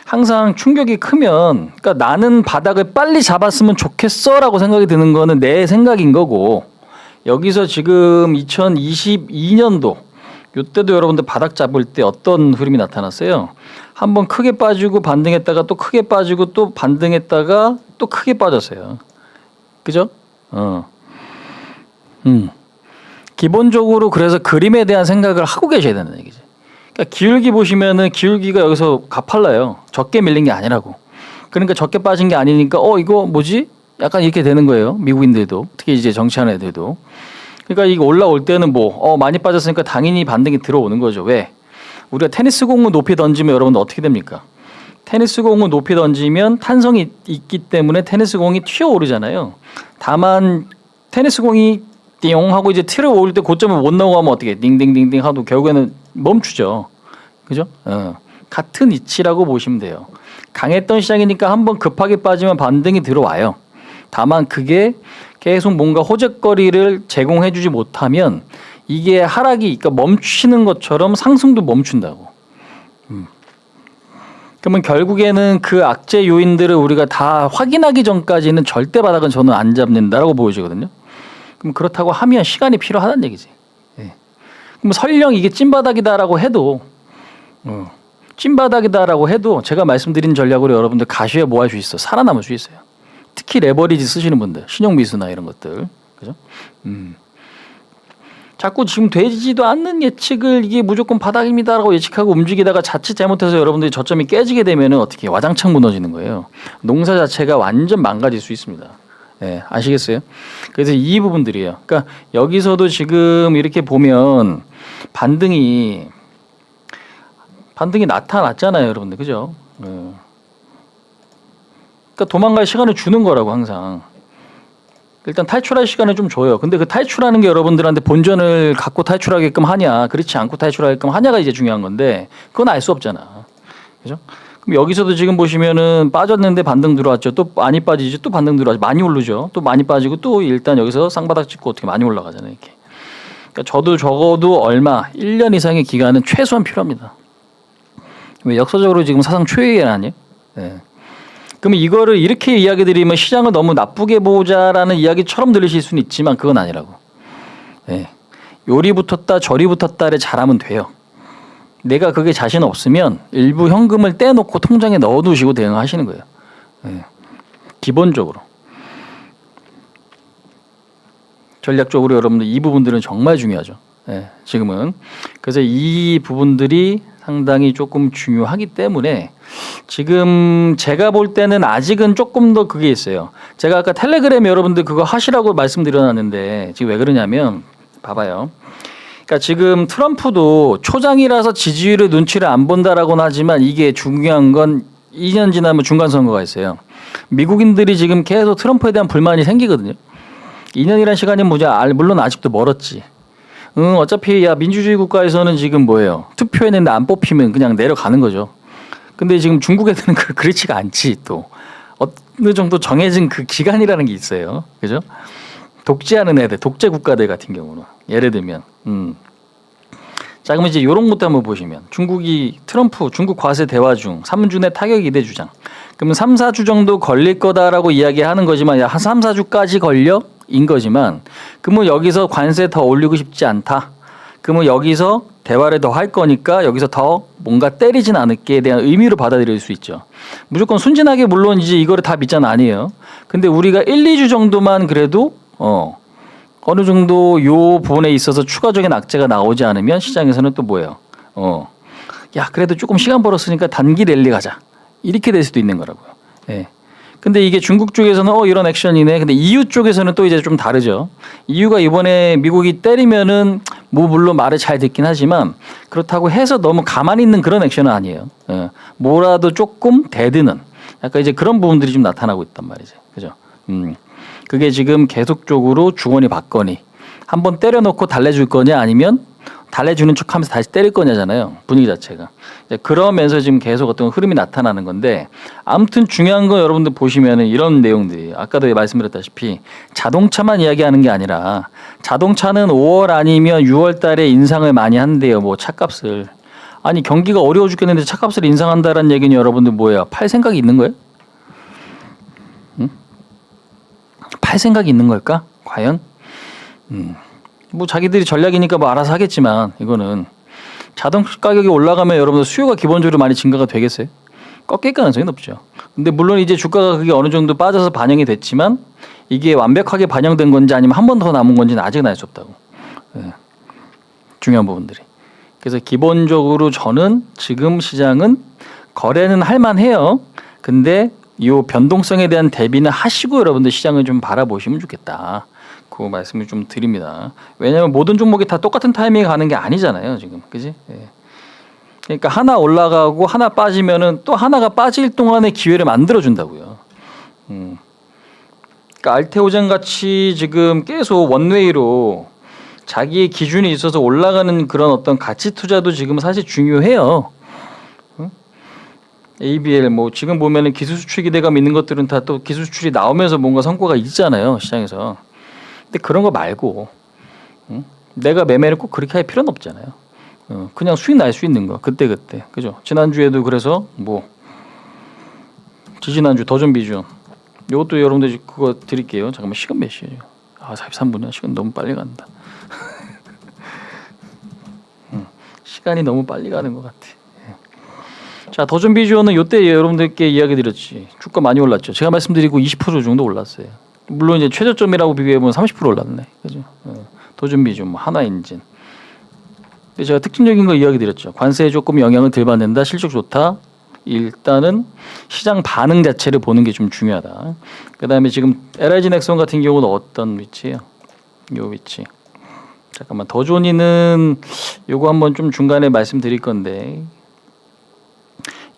항상 충격이 크면, 그러니까 나는 바닥을 빨리 잡았으면 좋겠어라고 생각이 드는 거는 내 생각인 거고, 여기서 지금 2022년도 이때도 여러분들 바닥 잡을 때 어떤 흐름이 나타났어요? 한번 크게 빠지고 반등했다가 또 크게 빠지고 또 반등했다가 또 크게 빠졌어요. 그죠? 기본적으로 그래서 그림에 대한 생각을 하고 계셔야 되는 얘기지. 그러니까 기울기 보시면은 기울기가 여기서 가팔라요. 적게 밀린 게 아니라고. 그러니까 적게 빠진 게 아니니까 이거 뭐지? 약간 이렇게 되는 거예요. 미국인들도 특히 이제 정치하는 애들도. 그러니까 이거 올라올 때는 많이 빠졌으니까 당연히 반등이 들어오는 거죠. 왜? 우리가 테니스 공을 높이 던지면 여러분들 어떻게 됩니까? 테니스 공을 높이 던지면 탄성이 있기 때문에 테니스 공이 튀어오르잖아요. 다만 테니스 공이 띵 하고 이제 틀을 오를 때 고점을 못 넘어가면 어떻게 띵띵띵띵 하도 결국에는 멈추죠. 그죠? 같은 이치라고 보시면 돼요. 강했던 시장이니까 한번 급하게 빠지면 반등이 들어와요. 다만 그게 계속 뭔가 호재거리를 제공해주지 못하면 이게 하락이 그러니까 멈추는 것처럼 상승도 멈춘다고. 그러면 결국에는 그 악재 요인들을 우리가 다 확인하기 전까지는 절대 바닥은 저는 안 잡는다라고 보여지거든요. 그럼 그렇다고 하면 시간이 필요하다는 얘기지. 예. 그럼 설령 이게 찐바닥이다라고 해도 찐바닥이다라고 해도 제가 말씀드린 전략으로 여러분들 가셔야 뭐 할 수 있어? 살아남을 수 있어요. 특히 레버리지 쓰시는 분들, 신용미수나 이런 것들, 그죠? 자꾸 지금 되지도 않는 예측을 이게 무조건 바닥입니다라고 예측하고 움직이다가 자칫 잘못해서 여러분들이 저점이 깨지게 되면은 어떻게 와장창 무너지는 거예요. 농사 자체가 완전 망가질 수 있습니다. 예, 아시겠어요? 그래서 이 부분들이에요. 그러니까 여기서도 지금 이렇게 보면 반등이 나타났잖아요, 여러분들, 그죠? 예. 그러니까 도망갈 시간을 주는 거라고 항상. 일단 탈출할 시간을 좀 줘요. 근데 그 탈출하는 게 여러분들한테 본전을 갖고 탈출하게끔 하냐, 그렇지 않고 탈출하게끔 하냐가 이제 중요한 건데 그건 알 수 없잖아. 그죠? 그럼 여기서도 지금 보시면은 빠졌는데 반등 들어왔죠. 또 많이 빠지죠. 또 반등 들어왔죠. 많이 오르죠. 또 많이 빠지고 또 일단 여기서 쌍바닥 찍고 어떻게 많이 올라가잖아요. 이렇게. 그러니까 저도 적어도 얼마 1년 이상의 기간은 최소한 필요합니다. 왜 역사적으로 지금 사상 최애 아니에요? 네. 그러면 이거를 이렇게 이야기 드리면 시장을 너무 나쁘게 보자라는 이야기처럼 들리실 수는 있지만 그건 아니라고. 네. 요리 붙었다 저리 붙었다를 잘하면 돼요. 내가 그게 자신 없으면 일부 현금을 떼놓고 통장에 넣어두시고 대응하시는 거예요. 네. 기본적으로. 전략적으로 여러분들 이 부분들은 정말 중요하죠. 네. 지금은. 그래서 이 부분들이 상당히 조금 중요하기 때문에 지금 제가 볼 때는 아직은 조금 더 그게 있어요. 제가 아까 텔레그램 여러분들 그거 하시라고 말씀드려놨는데 지금 왜 그러냐면 봐봐요. 그러니까 지금 트럼프도 초장이라서 지지율의 눈치를 안 본다라고는 하지만 이게 중요한 건 2년 지나면 중간 선거가 있어요. 미국인들이 지금 계속 트럼프에 대한 불만이 생기거든요. 2년이란 시간이 뭐냐? 물론 아직도 멀었지. 어차피 야 민주주의 국가에서는 지금 뭐예요? 투표했는데 안 뽑히면 그냥 내려가는 거죠. 근데 지금 중국 애들은 그렇지가 않지 또. 어느 정도 정해진 그 기간이라는 게 있어요. 그죠? 독재하는 애들, 독재 국가들 같은 경우는 예를 들면 자 그럼 이제 이런 것도 한번 보시면 중국이 트럼프 중국 과세 대화 중 3주 내 타격 2대 주장. 그러면 3, 4주 정도 걸릴 거다라고 이야기하는 거지만 한 3, 4주까지 걸려? 인 거지만 그러면 여기서 관세 더 올리고 싶지 않다. 그러면 여기서 대화를 더 할 거니까 여기서 더 뭔가 때리진 않을게에 대한 의미로 받아들일 수 있죠. 무조건 순진하게 물론 이제 이거를 다 믿자는 아니에요. 근데 우리가 1, 2주 정도만 그래도 어느 정도 요 부분에 있어서 추가적인 악재가 나오지 않으면 시장에서는 또 뭐예요? 야 그래도 조금 시간 벌었으니까 단기 랠리 가자. 이렇게 될 수도 있는 거라고요. 예. 근데 이게 중국 쪽에서는 이런 액션이네. 근데 EU 쪽에서는 또 이제 좀 다르죠. EU가 이번에 미국이 때리면은 뭐 물론 말을 잘 듣긴 하지만 그렇다고 해서 너무 가만히 있는 그런 액션은 아니에요. 예. 뭐라도 조금 대드는 약간 이제 그런 부분들이 좀 나타나고 있단 말이죠. 그죠? 그게 지금 계속적으로 주거니 받거니 한번 때려놓고 달래줄 거냐 아니면 달래주는 척하면서 다시 때릴 거냐잖아요. 분위기 자체가. 그러면서 지금 계속 어떤 흐름이 나타나는 건데 아무튼 중요한 거 여러분들 보시면은 이런 내용들이 아까도 말씀드렸다시피 자동차만 이야기하는 게 아니라 자동차는 5월 아니면 6월 달에 인상을 많이 한대요. 뭐 차값을. 아니 경기가 어려워 죽겠는데 차값을 인상한다는 얘기는 여러분들 뭐예요? 팔 생각이 있는 거예요? 응? 팔 생각이 있는 걸까? 과연? 뭐 자기들이 전략이니까 뭐 알아서 하겠지만 이거는 자동차 가격이 올라가면 여러분들 수요가 기본적으로 많이 증가가 되겠어요? 꺾일 가능성이 높죠. 근데 물론 이제 주가가 그게 어느 정도 빠져서 반영이 됐지만 이게 완벽하게 반영된 건지 아니면 한 번 더 남은 건지는 아직은 알 수 없다고. 네. 중요한 부분들이. 그래서 기본적으로 저는 지금 시장은 거래는 할 만해요. 근데 이 변동성에 대한 대비는 하시고 여러분들 시장을 좀 바라보시면 좋겠다. 그 말씀을 좀 드립니다. 왜냐하면 모든 종목이 다 똑같은 타이밍에 가는 게 아니잖아요, 지금, 그지? 예. 그러니까 하나 올라가고 하나 빠지면은 또 하나가 빠질 동안의 기회를 만들어 준다고요. 그러니까 알테오젠 같이 지금 계속 원웨이로 자기의 기준이 있어서 올라가는 그런 어떤 가치 투자도 지금 사실 중요해요. ABL 뭐 지금 보면은 기술 수출 기대감 있는 것들은 다 또 기술 수출이 나오면서 뭔가 성과가 있잖아요, 시장에서. 근데 그런 거 말고 내가 매매를 꼭 그렇게 할 필요는 없잖아요. 그냥 수익 날 수 있는 거 그때 그죠? 지난주에도 그래서 뭐 지지난주 더존 비전 이것도 여러분들 그거 드릴게요. 잠깐만 시간 몇 시예요? 43분이야. 시간 너무 빨리 간다. 시간이 너무 빨리 가는 것 같아. 자 더존 비전은 이때 여러분들께 이야기 드렸지. 주가 많이 올랐죠. 제가 말씀드리고 20% 정도 올랐어요. 물론 이제 최저점이라고 비교해보면 30% 올랐네. 그죠? 도준비준, 뭐 하나인진. 근데 제가 특징적인 거 이야기 드렸죠. 관세에 조금 영향을 덜 받는다. 실적 좋다. 일단은 시장 반응 자체를 보는 게 좀 중요하다. 그다음에 지금 LIG 넥슨 같은 경우는 어떤 위치예요? 요 위치. 잠깐만 더존이는 요거 한번 좀 중간에 말씀드릴 건데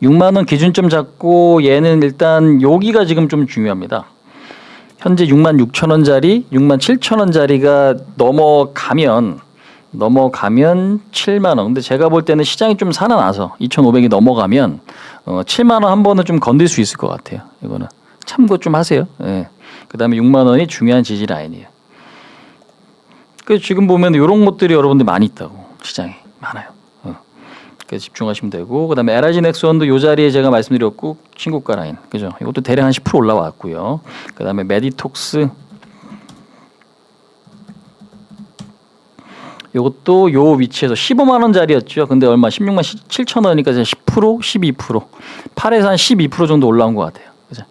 6만 원 기준점 잡고 얘는 일단 여기가 지금 좀 중요합니다. 현재 6만 6천 원짜리, 6만 7천 원짜리가 넘어가면 7만 원. 근데 제가 볼 때는 시장이 좀 살아나서 2,500이 넘어가면 7만 원 한 번은 좀 건들 수 있을 것 같아요. 이거는 참고 좀 하세요. 예. 그다음에 6만 원이 중요한 지지 라인이에요. 그 지금 보면 이런 것들이 여러분들 많이 있다고 시장에 많아요. 그래서 집중하시면 되고 그다음에 LIG 넥슨도 이 자리에 제가 말씀드렸고 신고가 라인 그죠? 이것도 대략 한 10% 올라왔고요. 그다음에 메디톡스 이것도 요 위치에서 15만 원짜리였죠. 근데 얼마 16만 7천 원이니까 10% 12% 8에서 한 12% 정도 올라온 것 같아요. 그죠?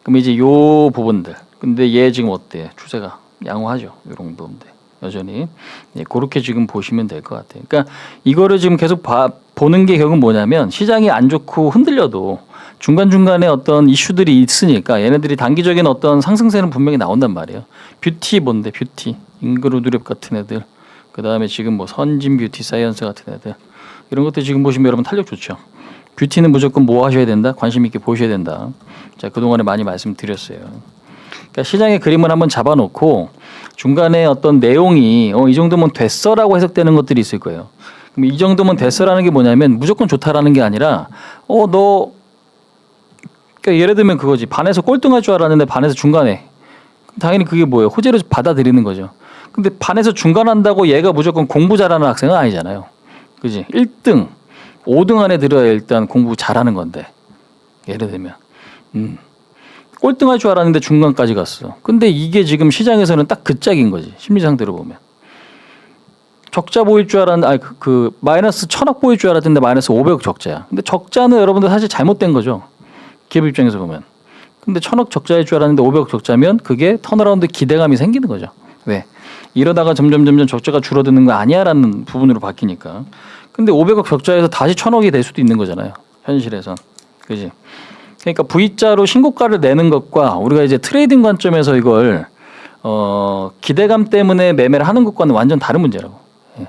그럼 이제 요 부분들 근데 얘 지금 어때? 추세가 양호하죠. 이런 부분들. 여전히 그렇게 지금 보시면 될 것 같아요. 그러니까 이거를 지금 계속 보는 게 결국 뭐냐면 시장이 안 좋고 흔들려도 중간중간에 어떤 이슈들이 있으니까 얘네들이 단기적인 어떤 상승세는 분명히 나온단 말이에요. 뷰티 뭔데 뷰티 잉그로드랩 같은 애들 그다음에 지금 뭐 선진 뷰티 사이언스 같은 애들 이런 것들 지금 보시면 여러분 탄력 좋죠. 뷰티는 무조건 뭐 하셔야 된다? 관심 있게 보셔야 된다. 자, 그동안에 많이 말씀드렸어요. 그러니까 시장의 그림을 한번 잡아놓고 중간에 어떤 내용이 이 정도면 됐어라고 해석되는 것들이 있을 거예요. 그럼 이 정도면 됐어라는 게 뭐냐면 무조건 좋다라는 게 아니라 너 그러니까 예를 들면 그거지. 반에서 꼴등할 줄 알았는데 반에서 중간에. 당연히 그게 뭐예요? 호재로 받아들이는 거죠. 근데 반에서 중간한다고 얘가 무조건 공부 잘하는 학생은 아니잖아요. 그지? 1등, 5등 안에 들어야 일단 공부 잘하는 건데. 예를 들면. 꼴등할 줄 알았는데 중간까지 갔어. 근데 이게 지금 시장에서는 딱 그 짝인 거지. 심리 상태로 보면. 적자 보일 줄 알았는데 마이너스 1,000억 보일 줄 알았는데 마이너스 500억 적자야. 근데 적자는 여러분들 사실 잘못된 거죠. 기업 입장에서 보면. 근데 1,000억 적자일 줄 알았는데 500억 적자면 그게 턴어라운드 기대감이 생기는 거죠. 왜? 이러다가 점점 적자가 줄어드는 거 아니야라는 부분으로 바뀌니까. 근데 500억 적자에서 다시 1,000억이 될 수도 있는 거잖아요. 현실에선. 그지? 그러니까 V자로 신고가를 내는 것과 우리가 이제 트레이딩 관점에서 이걸 기대감 때문에 매매를 하는 것과는 완전 다른 문제라고. 예.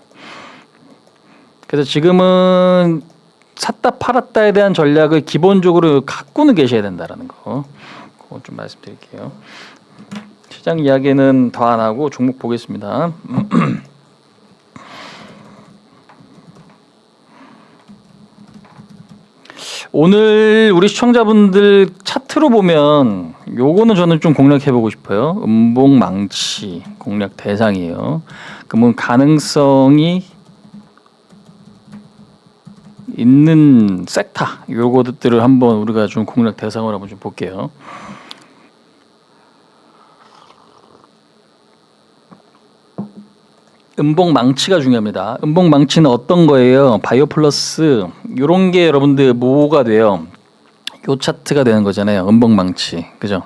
그래서 지금은 샀다 팔았다에 대한 전략을 기본적으로 갖고는 계셔야 된다라는 거. 그거 좀 말씀드릴게요. 시장 이야기는 더 안 하고 종목 보겠습니다. 오늘 우리 시청자분들 차트로 보면 요거는 저는 좀 공략해 보고 싶어요. 음봉망치 공략 대상이에요. 그러면 가능성이 있는 섹터 요것들을 한번 우리가 좀 공략 대상으로 한번 좀 볼게요. 음봉망치가 중요합니다. 음봉망치는 어떤 거예요? 바이오 플러스 요런 게 여러분들 뭐가 돼요? 요 차트가 되는 거잖아요. 음봉망치. 그죠?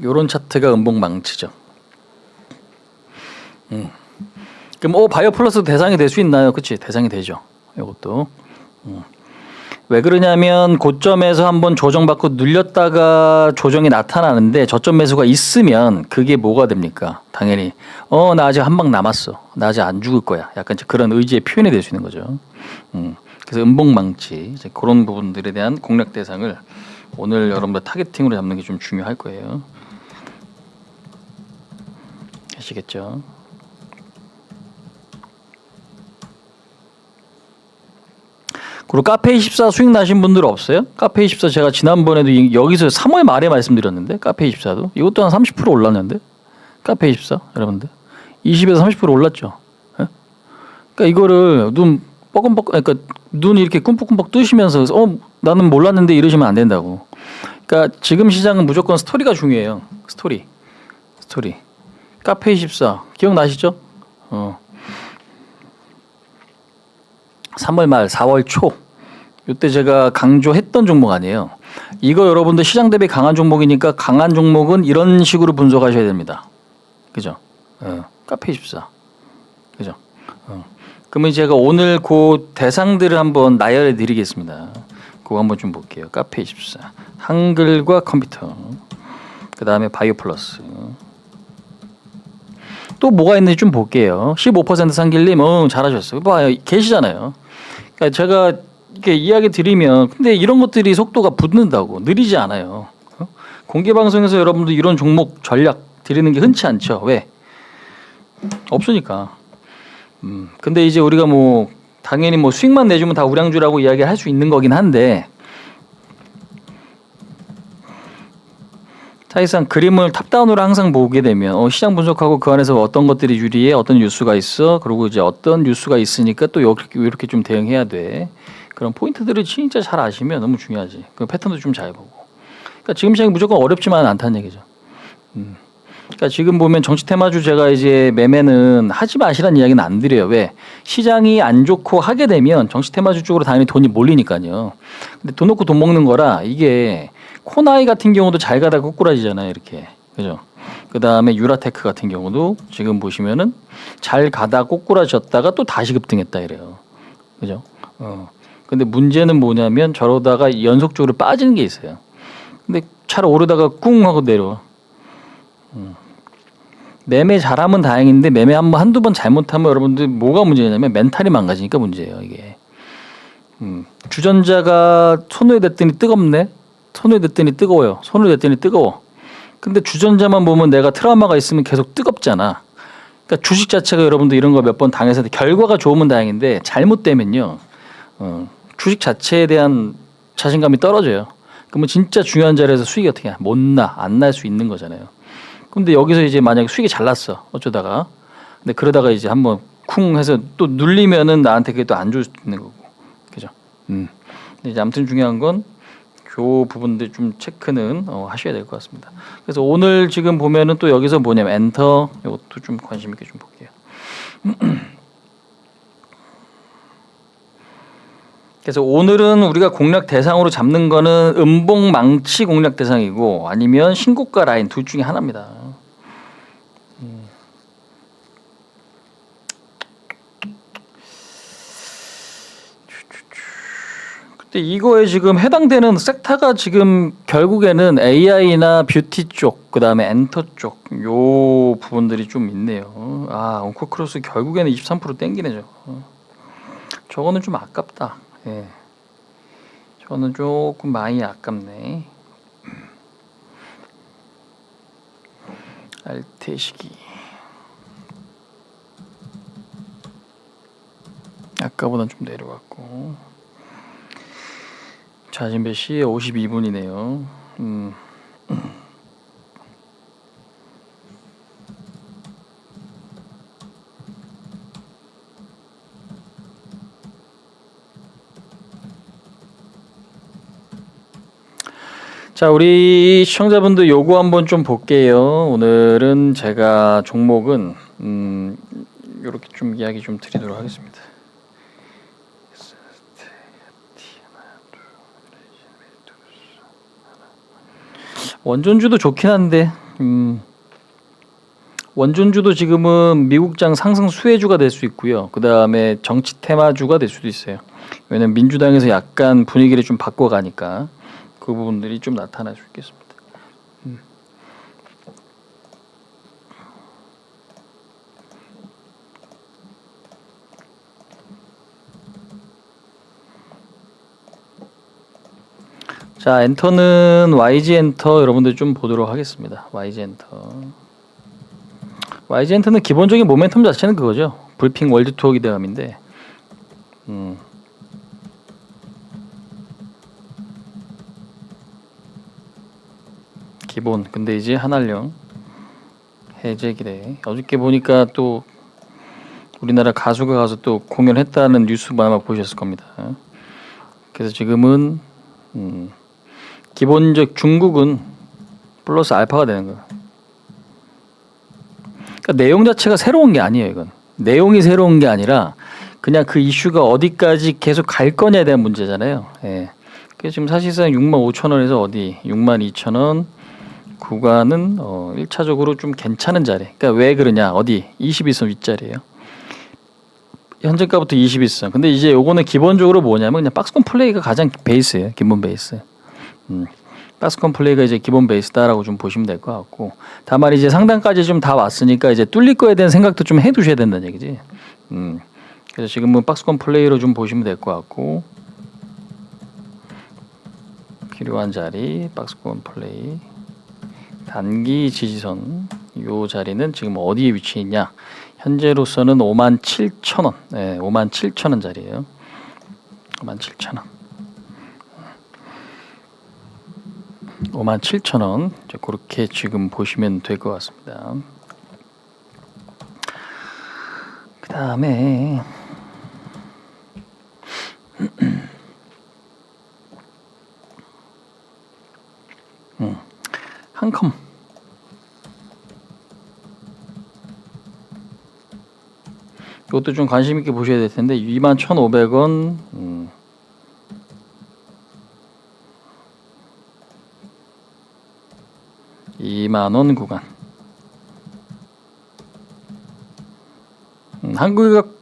요런 차트가 음봉망치죠. 그럼 바이오 플러스 대상이 될 수 있나요? 그치? 대상이 되죠. 이것도. 왜 그러냐면 고점에서 한번 조정받고 눌렸다가 조정이 나타나는데 저점 매수가 있으면 그게 뭐가 됩니까? 당연히 나 아직 한 방 남았어. 나 아직 안 죽을 거야. 약간 그런 의지의 표현이 될 수 있는 거죠. 그래서 음봉망치 이제 그런 부분들에 대한 공략 대상을 오늘 여러분들 타겟팅으로 잡는 게 좀 중요할 거예요. 아시겠죠? 그리고 카페24 수익 나신 분들 없어요? 카페24 제가 지난번에도 여기서 3월 말에 말씀드렸는데 카페24도 이것도 한 30% 올랐는데 카페24 여러분들 20에서 30% 올랐죠. 예? 그러니까 이거를 눈 뻐끔뻐끔 그러니까 눈 이렇게 꿈뻑꿈뻑 뜨시면서 나는 몰랐는데 이러시면 안 된다고. 그러니까 지금 시장은 무조건 스토리가 중요해요. 스토리 카페24 기억나시죠? 3월 말 4월 초 이때 제가 강조했던 종목 아니에요. 이거 여러분들 시장 대비 강한 종목이니까 강한 종목은 이런 식으로 분석하셔야 됩니다. 그죠? 카페24 그죠? 그러면 제가 오늘 그 대상들을 한번 나열해 드리겠습니다. 그거 한번 좀 볼게요. 카페24 한글과 컴퓨터 그 다음에 바이오 플러스 또 뭐가 있는지 좀 볼게요. 15% 상길님 잘하셨어요. 봐요. 계시잖아요. 그러니까 제가 이렇게 이야기 드리면 근데 이런 것들이 속도가 붙는다고 느리지 않아요. 공개 방송에서 여러분들 이런 종목 전략 드리는 게 흔치 않죠. 왜? 없으니까. 근데 이제 우리가 당연히 수익만 내주면 다 우량주라고 이야기할 수 있는 거긴 한데 사실상 그림을 탑다운으로 항상 보게 되면 시장 분석하고 그 안에서 어떤 것들이 유리해 어떤 뉴스가 있어 그리고 이제 어떤 뉴스가 있으니까 또 이렇게 좀 대응해야 돼 그런 포인트들을 진짜 잘 아시면 너무 중요하지. 그 패턴도 좀 잘 보고. 그러니까 지금 시장이 무조건 어렵지만은 않다는 얘기죠. 그러니까 지금 보면 정치 테마주 제가 이제 매매는 하지 마시라는 이야기는 안 드려요. 왜? 시장이 안 좋고 하게 되면 정치 테마주 쪽으로 당연히 돈이 몰리니까요. 근데 돈 놓고 돈 먹는 거라 이게 코나이 같은 경우도 잘 가다가 꼬꾸라지잖아요. 이렇게. 그죠? 그 다음에 유라테크 같은 경우도 지금 보시면은 잘 가다 꼬꾸라졌다가 또 다시 급등했다 이래요. 그죠? 근데 문제는 뭐냐면 저러다가 연속적으로 빠지는 게 있어요. 근데 차로 오르다가 꿍 하고 내려와. 매매 잘하면 다행인데 매매 한두 번 잘못하면 여러분들 뭐가 문제냐면 멘탈이 망가지니까 문제예요, 이게. 주전자가 손을 댔더니 뜨겁네. 손을 댔더니 뜨거워요. 손을 댔더니 뜨거워. 근데 주전자만 보면 내가 트라우마가 있으면 계속 뜨겁잖아. 그러니까 주식 자체가 여러분들 이런 거 몇 번 당해서 결과가 좋으면 다행인데 잘못되면요. 주식 자체에 대한 자신감이 떨어져요. 그러면 진짜 중요한 자리에서 수익이 어떻게 안 날 수 있는 거잖아요. 근데 여기서 이제 만약에 수익이 잘 났어. 어쩌다가. 근데 그러다가 이제 한번 쿵 해서 또 눌리면은 나한테 그게 또 안 좋을 수도 있는 거고. 그죠? 근데 이제 아무튼 중요한 건 그 부분들 좀 체크는 하셔야 될 것 같습니다. 그래서 오늘 지금 보면은 또 여기서 뭐냐면 엔터 이것도 좀 관심 있게 좀 볼게요. 그래서 오늘은 우리가 공략 대상으로 잡는 거는 음봉 망치 공략 대상이고 아니면 신고가 라인 둘 중에 하나입니다. 근데 이거에 지금 해당되는 섹터가 지금 결국에는 AI나 뷰티 쪽, 그다음에 엔터 쪽 요 부분들이 좀 있네요. 아, 온코크로스 결국에는 23% 땡기네 저거. 저거는 좀 아깝다. 예. 저는 조금 많이 아깝네. 알테시기. 아까보단 좀 내려갔고. 자, 지금 몇 시에 52분이네요. 자, 우리 시청자분들 요거 한번 좀 볼게요. 오늘은 제가 종목은 요렇게 좀 이야기 좀 드리도록 하겠습니다. 원전주도 좋긴 한데 원전주도 지금은 미국장 상승 수혜주가 될 수 있고요. 그 다음에 정치 테마주가 될 수도 있어요. 왜냐면 민주당에서 약간 분위기를 좀 바꿔가니까 그 부분들이 좀 나타날 수 있겠습니다. 자, 엔터는 YG 엔터 여러분들 좀 보도록 하겠습니다. YG 엔터. YG 엔터는 기본적인 모멘텀 자체는 그거죠. 불핑 월드 투어 기대감인데. 기본. 근데 이제 한알령 해제 기대. 어저께 보니까 또 우리나라 가수가 가서 또 공연했다는 뉴스 아마 보셨을 겁니다. 그래서 지금은 기본적 중국은 플러스 알파가 되는 거예요. 그러니까 내용 자체가 새로운 게 아니에요. 이건 내용이 새로운 게 아니라 그냥 그 이슈가 어디까지 계속 갈 거냐에 대한 문제잖아요. 예. 그래서 지금 사실상 65,000원에서 어디 62,000원 구간은 1차적으로 좀 괜찮은 자리. 그러니까 왜 그러냐? 어디 21선 윗자리예요. 현재가부터 21선. 근데 이제 요거는 기본적으로 뭐냐면 그냥 박스권 플레이가 가장 베이스예요. 기본 베이스. 박스권 플레이가 이제 기본 베이스다라고 좀 보시면 될 것 같고, 다만 이제 상단까지 좀 다 왔으니까 이제 뚫릴 거에 대한 생각도 좀 해두셔야 된다는 얘기지. 그래서 지금은 박스권 플레이로 좀 보시면 될 것 같고, 필요한 자리 박스권 플레이 단기 지지선 요 자리는 지금 어디에 위치해 있냐? 현재로서는 57,000원, 네, 57,000원 자리예요. 57,000원. 57,000원 그렇게 지금 보시면 될 것 같습니다. 그 다음에 한컴 이것도 좀 관심 있게 보셔야 될 텐데 21,500원 20,000원 구간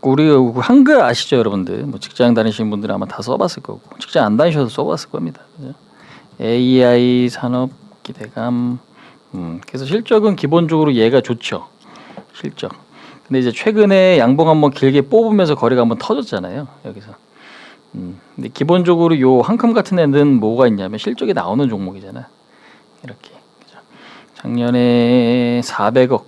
우리 한글 아시죠, 여러분들? 뭐 직장 다니시는 분들은 아마 다 써봤을 거고, 직장 안 다니셔도 써봤을 겁니다. 그죠? AI 산업 기대감. 그래서 실적은 기본적으로 얘가 좋죠. 실적. 근데 이제 최근에 양봉 한번 길게 뽑으면서 거래가 한번 터졌잖아요. 여기서. 근데 기본적으로 요 한컴 같은 애는 뭐가 있냐면 실적이 나오는 종목이잖아. 이렇게. 그죠? 작년에 400억.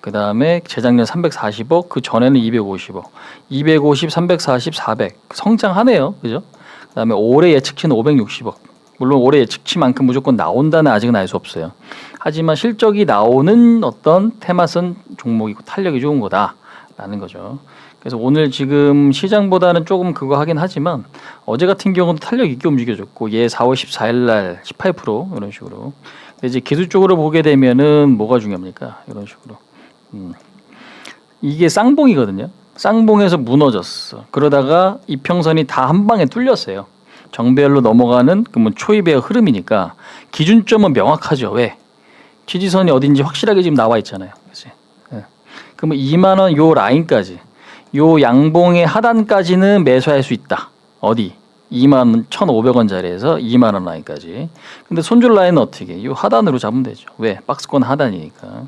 그 다음에 재작년 340억, 그 전에는 250억, 250, 340, 400 성장하네요, 그죠? 그 다음에 올해 예측치는 560억. 물론 올해 예측치만큼 무조건 나온다는 아직은 알 수 없어요. 하지만 실적이 나오는 어떤 테마선 종목이고 탄력이 좋은 거다라는 거죠. 그래서 오늘 지금 시장보다는 조금 그거 하긴 하지만 어제 같은 경우도 탄력 있게 움직여줬고 얘 4월 14일 날 18% 이런 식으로. 근데 이제 기술적으로 보게 되면은 뭐가 중요합니까? 이런 식으로. 이게 쌍봉이거든요. 쌍봉에서 무너졌어. 그러다가 이평선이 다 한 방에 뚫렸어요. 정배열로 넘어가는 그러면 초입의 흐름이니까 기준점은 명확하죠. 왜? 지지선이 어딘지 확실하게 지금 나와 있잖아요. 그렇지? 예. 그러면 2만 원 요 라인까지, 요 양봉의 하단까지는 매수할 수 있다. 어디? 2만 1,500원짜리에서 2만 원 라인까지. 근데 손절 라인은 어떻게? 요 하단으로 잡으면 되죠. 왜? 박스권 하단이니까.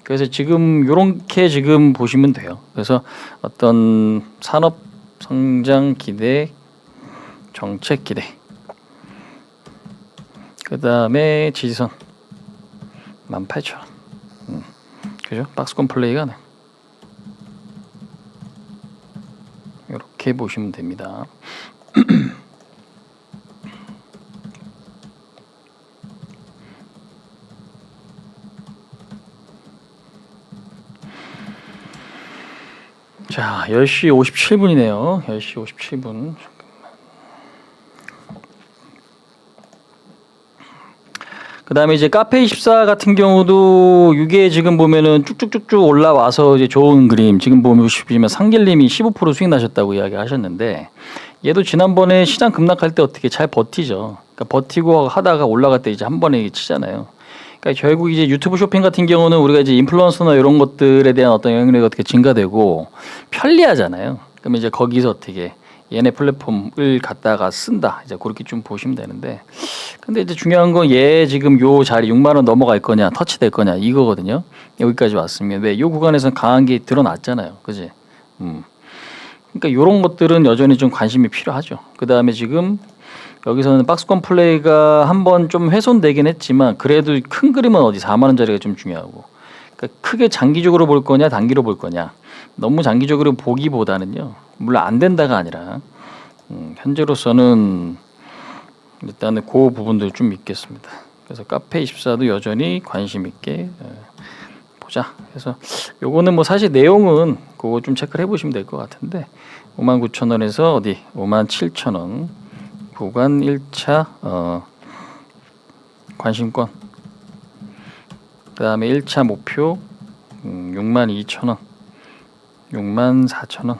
그래서 지금 요렇게 지금 보시면 돼요. 그래서 어떤 산업 성장 기대, 정책 기대, 그 다음에 지지선 18,000원. 그죠? 박스권 플레이가 네. 이렇게 보시면 됩니다. 자, 10시 57분이네요. 10시 57분. 그 다음에 이제 카페24 같은 경우도 이게 지금 보면은 쭉쭉쭉쭉 올라와서 이제 좋은 그림. 지금 보시면 상길님이 15% 수익 나셨다고 이야기 하셨는데 얘도 지난번에 시장 급락할 때 어떻게 잘 버티죠. 그러니까 버티고 하다가 올라갈 때 이제 한 번에 치잖아요. 그러니까 결국 이제 유튜브 쇼핑 같은 경우는 우리가 이제 인플루언서나 이런 것들에 대한 어떤 영향력이 어떻게 증가되고 편리하잖아요. 그러면 이제 거기서 어떻게 얘네 플랫폼을 갖다가 쓴다. 이제 그렇게 좀 보시면 되는데. 근데 이제 중요한 건 얘 지금 요 자리 6만 원 넘어갈 거냐, 터치될 거냐 이거거든요. 여기까지 왔으면 왜 요 구간에서는 강한 게 드러났잖아요. 그지? 그러니까 요런 것들은 여전히 좀 관심이 필요하죠. 그다음에 지금 여기서는 박스권 플레이가 한번 좀 훼손되긴 했지만 그래도 큰 그림은 어디 4만 원짜리가 좀 중요하고. 그러니까 크게 장기적으로 볼 거냐, 단기로 볼 거냐. 너무 장기적으로 보기보다는요. 물론 안 된다가 아니라 현재로서는 일단은 그 부분들 좀 믿겠습니다. 그래서 카페24도 여전히 관심 있게 보자. 그래서 요거는 뭐 사실 내용은 그거 좀 체크를 해보시면 될 것 같은데 59,000원에서 어디 57,000원 구간 1차 관심권. 그 다음에 1차 목표 62,000원, 64,000원.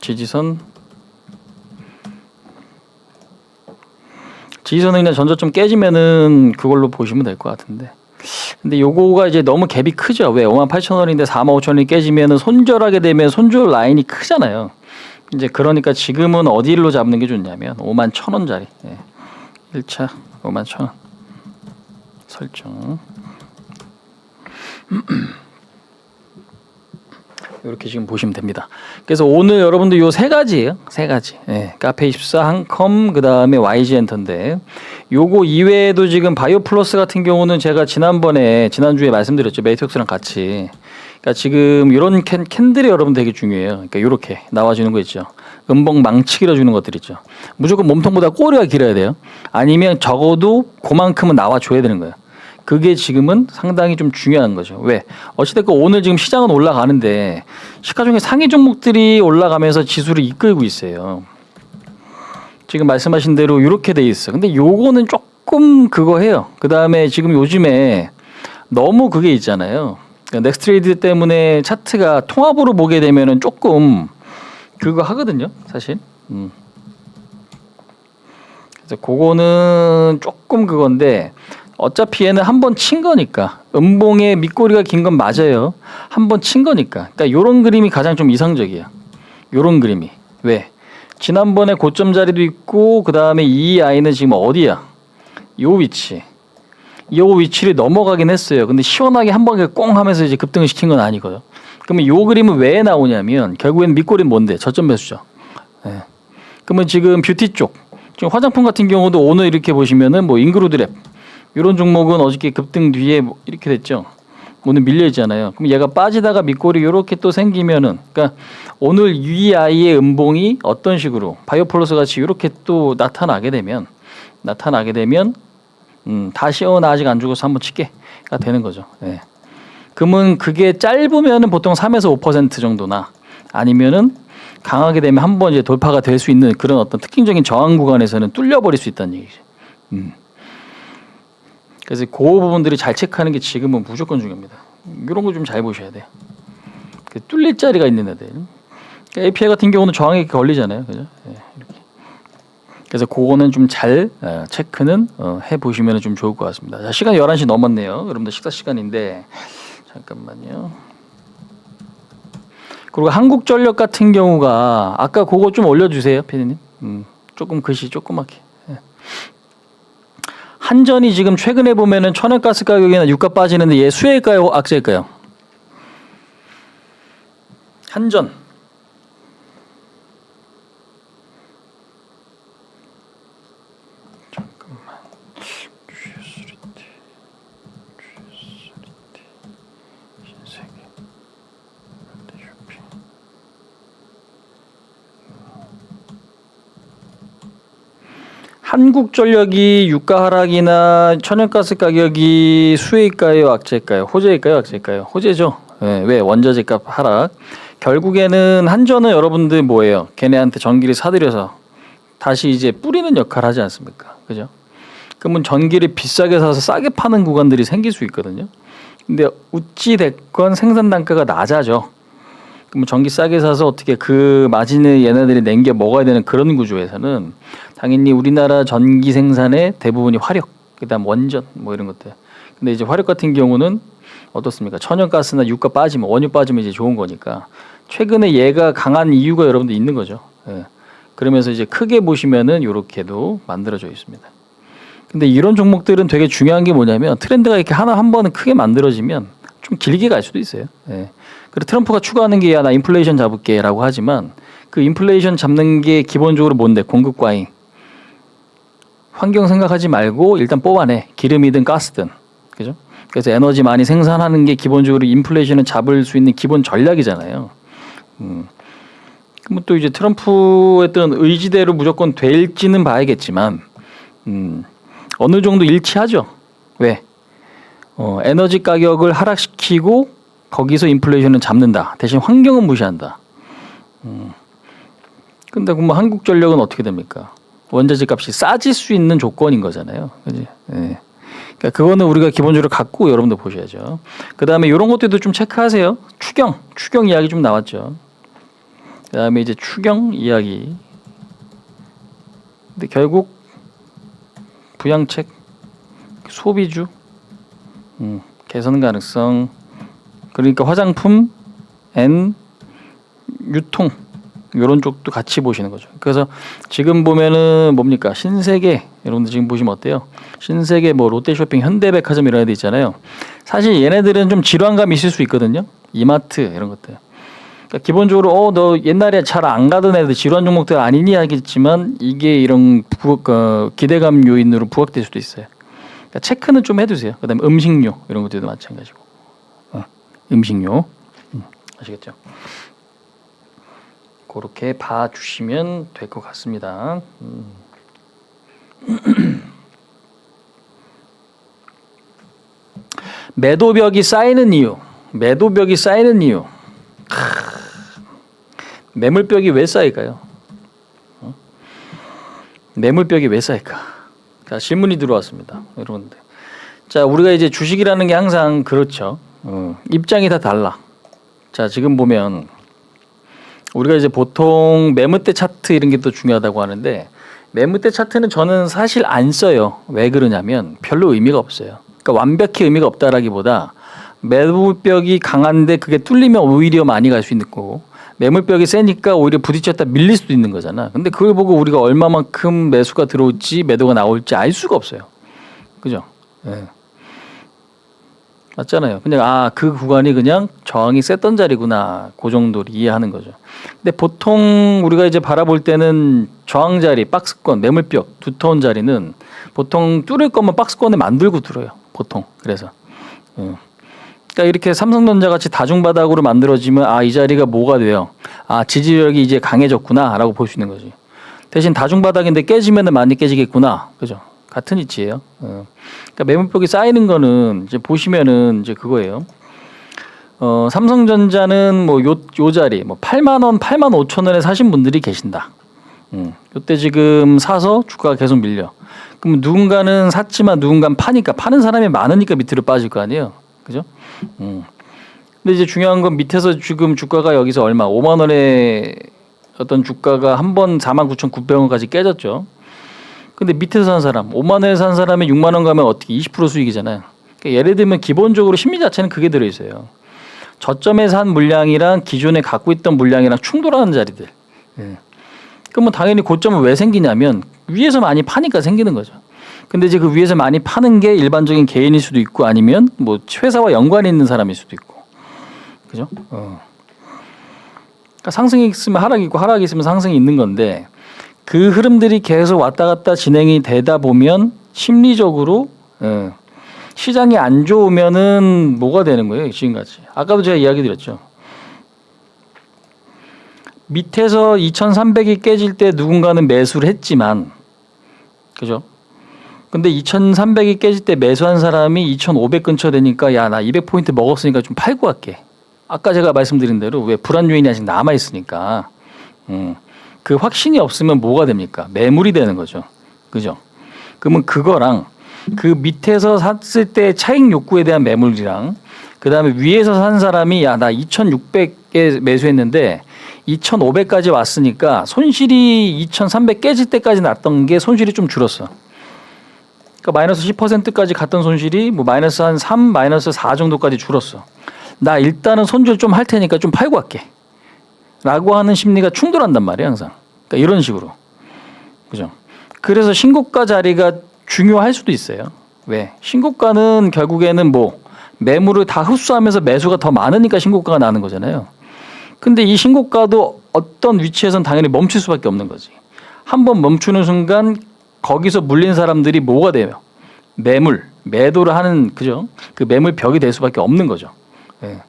지지선은 그냥 전저점 깨지면은 그걸로 보시면 될 것 같은데. 근데 요거가 이제 너무 갭이 크죠. 왜? 58,000원인데 45,000원이 깨지면은 손절하게 되면 손절 라인이 크잖아요. 이제 그러니까 지금은 어디로 잡는 게 좋냐면 51,000원짜리. 예. 1차 51,000원 설정. 이렇게 지금 보시면 됩니다. 그래서 오늘 여러분들 요 세 가지예요. 세 가지. 예, 카페24, 한컴, 그 다음에 YG엔터인데 요거 이외에도 지금 바이오플러스 같은 경우는 제가 지난주에 말씀드렸죠. 메이트웍스랑 같이. 그러니까 지금 이런 캔들이 여러분 되게 중요해요. 그러니까 이렇게 나와주는 거 있죠. 음봉 망치기로 주는 것들 있죠. 무조건 몸통보다 꼬리가 길어야 돼요. 아니면 적어도 그만큼은 나와줘야 되는 거예요. 그게 지금은 상당히 좀 중요한 거죠. 왜? 어찌됐건 오늘 지금 시장은 올라가는데 시가총액 상위 종목들이 올라가면서 지수를 이끌고 있어요. 지금 말씀하신 대로 이렇게 돼 있어. 근데 요거는 조금 그거 해요. 그 다음에 지금 요즘에 너무 그게 있잖아요. 넥스트레이드 때문에 차트가 통합으로 보게 되면은 조금 그거 하거든요, 사실. 그래서 그거는 조금 그건데 어차피 얘는 한 번 친 거니까 음봉의 밑꼬리가 긴 건 맞아요. 한 번 친 거니까. 그러니까 요런 그림이 가장 좀 이상적이야. 요런 그림이. 왜? 지난번에 고점 자리도 있고 그 다음에 이 아이는 지금 어디야? 요 위치. 요 위치를 넘어가긴 했어요. 근데 시원하게 한 번에 꽁 하면서 이제 급등을 시킨 건 아니거든. 그러면 요 그림은 왜 나오냐면 결국엔 밑꼬리는 뭔데? 저점 매수죠. 네. 그러면 지금 뷰티 쪽, 지금 화장품 같은 경우도 오늘 이렇게 보시면은 뭐 인그루드랩 이런 종목은 어저께 급등 뒤에 뭐 이렇게 됐죠. 오늘 밀려 있잖아요. 그럼 얘가 빠지다가 밑꼬리 이렇게 또 생기면은, 그러니까 오늘 위아이의 음봉이 어떤 식으로 바이오플러스 같이 이렇게 또 나타나게 되면 다시 나 아직 안 죽어서 한번 칠게가 되는 거죠. 네. 그러면 그게 짧으면은 보통 3에서 5% 정도나 아니면은 강하게 되면 한번 이제 돌파가 될 수 있는 그런 어떤 특징적인 저항 구간에서는 뚫려버릴 수 있다는 얘기죠. 그래서 그 부분들이 잘 체크하는 게 지금은 무조건 중요합니다. 이런 거 좀 잘 보셔야 돼요. 그 뚫릴 자리가 있는 애들. 그러니까 API 같은 경우는 저항에 걸리잖아요, 그죠? 네, 이렇게. 그래서 그거는 좀 잘 체크는 해 보시면 좀 좋을 것 같습니다. 자, 시간 11시 넘었네요. 여러분들 식사 시간인데 잠깐만요. 그리고 한국전력 같은 경우가 아까 그거 좀 올려주세요, 피디님. 조금 글씨 조그맣게. 예. 한전이 지금 최근에 보면은 천연가스 가격이나 유가 빠지는데 얘 수혜일까요, 악재일까요? 한전. 잠깐만. 한국전력이 유가 하락이나 천연가스 가격이 수혜일까요, 악재일까요? 호재일까요, 악재일까요? 호재죠. 네, 왜? 원자재값 하락. 결국에는 한전은 여러분들 뭐예요? 걔네한테 전기를 사들여서 다시 이제 뿌리는 역할을 하지 않습니까? 그죠? 그러면 전기를 비싸게 사서 싸게 파는 구간들이 생길 수 있거든요. 근데 어찌 됐건 생산 단가가 낮아져. 그럼 전기 싸게 사서 어떻게 그 마진을 얘네들이 남겨 먹어야 되는 그런 구조에서는 당연히 우리나라 전기 생산의 대부분이 화력, 그다음 원전 뭐 이런 것들. 근데 이제 화력 같은 경우는 어떻습니까? 천연가스나 유가 빠지면 원유 빠지면 이제 좋은 거니까 최근에 얘가 강한 이유가 여러분들 있는 거죠. 예. 그러면서 이제 크게 보시면은 이렇게도 만들어져 있습니다. 근데 이런 종목들은 되게 중요한 게 뭐냐면 트렌드가 이렇게 하나 한 번은 크게 만들어지면 좀 길게 갈 수도 있어요. 예. 그리고 트럼프가 추구하는 게 야 나 인플레이션 잡을게라고 하지만 그 인플레이션 잡는 게 기본적으로 뭔데? 공급 과잉. 환경 생각하지 말고 일단 뽑아내. 기름이든 가스든. 그죠? 그래서 에너지 많이 생산하는 게 기본적으로 인플레이션을 잡을 수 있는 기본 전략이잖아요. 그럼 또 이제 트럼프의 어떤 의지대로 무조건 될지는 봐야겠지만 어느 정도 일치하죠. 왜? 에너지 가격을 하락시키고 거기서 인플레이션은 잡는다. 대신 환경은 무시한다. 근데 그럼 한국전력은 어떻게 됩니까? 원자재 값이 싸질 수 있는 조건인 거잖아요. 그지? 네. 그러니까 그거는 우리가 기본적으로 갖고 여러분들 보셔야죠. 그 다음에 이런 것들도 좀 체크하세요. 추경 이야기 좀 나왔죠. 그 다음에 이제 추경 이야기. 근데 결국 부양책, 소비주, 개선 가능성, 그러니까 화장품, 유통 이런 쪽도 같이 보시는 거죠. 그래서 지금 보면은 뭡니까? 신세계 여러분들 지금 보시면 어때요? 신세계 뭐 롯데쇼핑, 현대백화점 이런 애들 있잖아요. 사실 얘네들은 좀 질환감이 있을 수 있거든요. 이마트 이런 것들. 그러니까 기본적으로 너 옛날에 잘 안 가던 애들 질환 종목들 아니니 하겠지만 이게 이런 기대감 요인으로 부각될 수도 있어요. 그러니까 체크는 좀 해두세요. 그다음에 음식료 이런 것들도 마찬가지고. 음식료 아시겠죠? 그렇게 봐주시면 될 것 같습니다. 매도벽이 쌓이는 이유. 매물벽이 왜 쌓일까요? 매물벽이 왜 쌓일까? 자, 질문이 들어왔습니다, 여러분들. 자, 우리가 이제 주식이라는 게 항상 그렇죠. 입장이 다 달라. 자, 지금 보면 우리가 이제 보통 매물대 차트 이런 게 또 중요하다고 하는데 매물대 차트는 저는 사실 안 써요. 왜 그러냐면 별로 의미가 없어요. 그러니까 완벽히 의미가 없다라기보다 매물벽이 강한데 그게 뚫리면 오히려 많이 갈 수 있는 거고 매물벽이 세니까 오히려 부딪혔다 밀릴 수도 있는 거잖아. 근데 그걸 보고 우리가 얼마만큼 매수가 들어올지 매도가 나올지 알 수가 없어요. 그죠? 예. 맞잖아요. 그냥 그 구간이 그냥 저항이 셌던 자리구나. 그 정도로 이해하는 거죠. 근데 보통 우리가 이제 바라볼 때는 저항 자리, 박스권, 매물벽 두터운 자리는 보통 뚫을 거면 박스권을 만들고 뚫어요. 보통. 그래서. 그러니까 이렇게 삼성전자 같이 다중바닥으로 만들어지면 이 자리가 뭐가 돼요? 지지력이 이제 강해졌구나라고 볼 수 있는 거지. 대신 다중바닥인데 깨지면은 많이 깨지겠구나. 그죠? 같은 이치예요. 그러니까 매물벽이 쌓이는 거는 이제 보시면은 이제 그거예요. 삼성전자는 뭐 요 자리 뭐 8만 원, 8만 5천 원에 사신 분들이 계신다. 요때 지금 사서 주가가 계속 밀려. 그럼 누군가는 샀지만 누군가는 파니까 파는 사람이 많으니까 밑으로 빠질 거 아니에요. 그죠? 근데 이제 중요한 건 밑에서 지금 주가가 여기서 얼마 5만 원에 어떤 주가가 한 번 49,900원까지 깨졌죠. 근데 밑에서 산 사람 5만 원에 산 사람이 6만 원 가면 어떻게 20% 수익이잖아요. 그러니까 예를 들면 기본적으로 심리 자체는 그게 들어 있어요. 저점에 산 물량이랑 기존에 갖고 있던 물량이랑 충돌하는 자리들. 그러면 당연히 고점은 왜 생기냐면 위에서 많이 파니까 생기는 거죠. 근데 이제 그 위에서 많이 파는 게 일반적인 개인일 수도 있고 아니면 뭐 회사와 연관이 있는 사람일 수도 있고. 그죠? 그러니까 상승이 있으면 하락이 있고 하락이 있으면 상승이 있는 건데 그 흐름들이 계속 왔다 갔다 진행이 되다 보면 심리적으로 시장이 안 좋으면은 뭐가 되는 거예요? 지금같이. 아까도 제가 이야기 드렸죠. 밑에서 2,300이 깨질 때 누군가는 매수를 했지만 그죠? 근데 2,300이 깨질 때 매수한 사람이 2,500 근처 되니까 야, 나 200포인트 먹었으니까 좀 팔고 갈게. 아까 제가 말씀드린 대로 왜 불안 요인이 아직 남아 있으니까 그 확신이 없으면 뭐가 됩니까? 매물이 되는 거죠. 그죠? 그러면 그거랑 그 밑에서 샀을 때 차익 욕구에 대한 매물이랑 그다음에 위에서 산 사람이 야, 나 2,600에 매수했는데 2,500까지 왔으니까 손실이 2,300 깨질 때까지 났던 게 손실이 좀 줄었어. 그러니까 마이너스 10%까지 갔던 손실이 뭐 마이너스 한 3, 마이너스 4 정도까지 줄었어. 나 일단은 손절 좀 할 테니까 좀 팔고 갈게. 라고 하는 심리가 충돌한단 말이에요, 항상. 그러니까 이런 식으로. 그죠? 그래서 신고가 자리가 중요할 수도 있어요. 왜? 신고가는 결국에는 뭐 매물을 다 흡수하면서 매수가 더 많으니까 신고가가 나는 거잖아요. 근데 이 신고가도 어떤 위치에선 당연히 멈출 수밖에 없는 거지. 한번 멈추는 순간 거기서 물린 사람들이 뭐가 돼요? 매도를 하는 그죠? 그 매물 벽이 될 수밖에 없는 거죠. 예.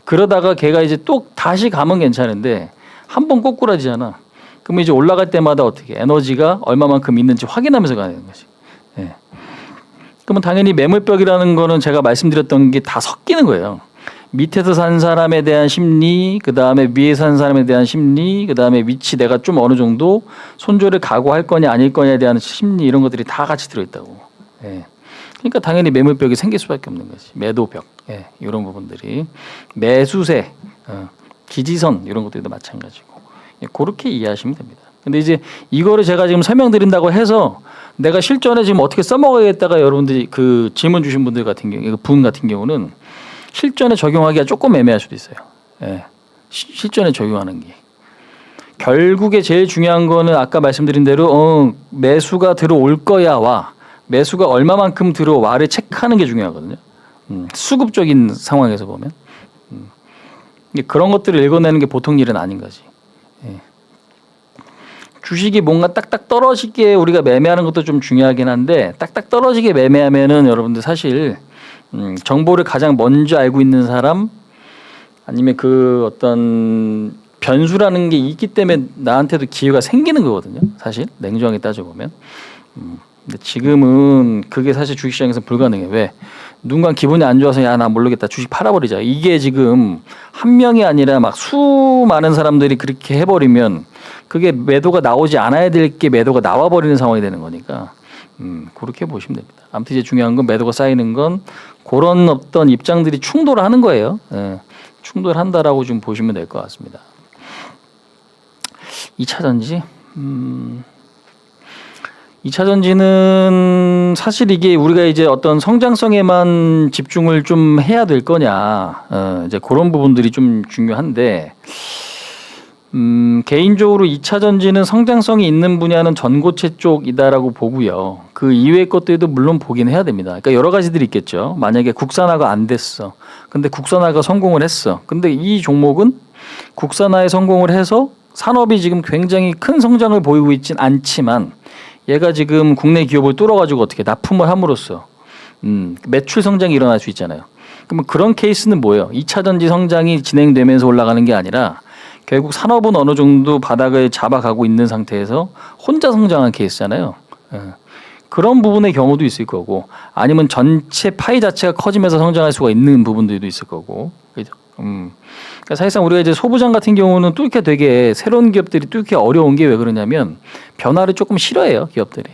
그러다가 걔가 이제 또 다시 가면 괜찮은데 한 번 꼬꾸라지잖아. 그러면 이제 올라갈 때마다 어떻게 에너지가 얼마만큼 있는지 확인하면서 가야 되는 거지. 예. 그러면 당연히 매물벽이라는 거는 제가 말씀드렸던 게 다 섞이는 거예요. 밑에서 산 사람에 대한 심리, 그 다음에 위에 산 사람에 대한 심리, 그 다음에 위치 내가 좀 어느 정도 손절을 각오할 거냐 아닐 거냐에 대한 심리 이런 것들이 다 같이 들어있다고. 예. 그러니까 당연히 매물벽이 생길 수밖에 없는 거지. 매도벽, 예. 이런 부분들이 매수세, 지지선 이런 것들도 마찬가지고. 예. 그렇게 이해하시면 됩니다. 근데 이제 이거를 제가 지금 설명드린다고 해서 내가 실전에 지금 어떻게 써먹어야겠다가 여러분들이 그 질문 주신 분들 같은 경우, 분 같은 경우는 실전에 적용하기가 조금 애매할 수도 있어요. 예. 실전에 적용하는 게. 결국에 제일 중요한 거는 아까 말씀드린 대로 매수가 들어올 거야와 매수가 얼마만큼 들어와를 체크하는 게 중요하거든요. 수급적인 상황에서 보면. 그런 것들을 읽어내는 게 보통 일은 아닌 거지. 예. 주식이 뭔가 딱딱 떨어지게 우리가 매매하는 것도 좀 중요하긴 한데 딱딱 떨어지게 매매하면은 여러분들 사실 정보를 가장 먼저 알고 있는 사람 아니면 그 어떤 변수라는 게 있기 때문에 나한테도 기회가 생기는 거거든요. 사실 냉정하게 따져보면. 근데 지금은 그게 사실 주식시장에서 불가능해. 왜? 누군가 기분이 안 좋아서 야, 나 모르겠다. 주식 팔아버리자. 이게 지금 한 명이 아니라 막 수많은 사람들이 그렇게 해버리면 그게 매도가 나오지 않아야 될 게 매도가 나와버리는 상황이 되는 거니까 그렇게 보시면 됩니다. 아무튼 이제 중요한 건 매도가 쌓이는 건 그런 어떤 입장들이 충돌하는 거예요. 예. 충돌한다라고 좀 보시면 될 것 같습니다. 2차 전지. 2차 전지는 사실 이게 우리가 이제 어떤 성장성에만 집중을 좀 해야 될 거냐, 이제 그런 부분들이 좀 중요한데, 개인적으로 2차 전지는 성장성이 있는 분야는 전고체 쪽이다라고 보고요. 그 이외의 것들도 물론 보긴 해야 됩니다. 그러니까 여러 가지들이 있겠죠. 만약에 국산화가 안 됐어. 근데 국산화가 성공을 했어. 근데 이 종목은 국산화에 성공을 해서 산업이 지금 굉장히 큰 성장을 보이고 있진 않지만 얘가 지금 국내 기업을 뚫어가지고 어떻게 납품을 함으로써 매출 성장이 일어날 수 있잖아요. 그러면 그런 케이스는 뭐예요? 2차 전지 성장이 진행되면서 올라가는 게 아니라 결국 산업은 어느 정도 바닥을 잡아가고 있는 상태에서 혼자 성장한 케이스잖아요. 그런 부분의 경우도 있을 거고, 아니면 전체 파이 자체가 커지면서 성장할 수가 있는 부분들도 있을 거고, 그죠? 그러니까 사실상 우리가 이제 소부장 같은 경우는 뚫기 되게 새로운 기업들이 뚫기 어려운 게 왜 그러냐면 변화를 조금 싫어해요, 기업들이.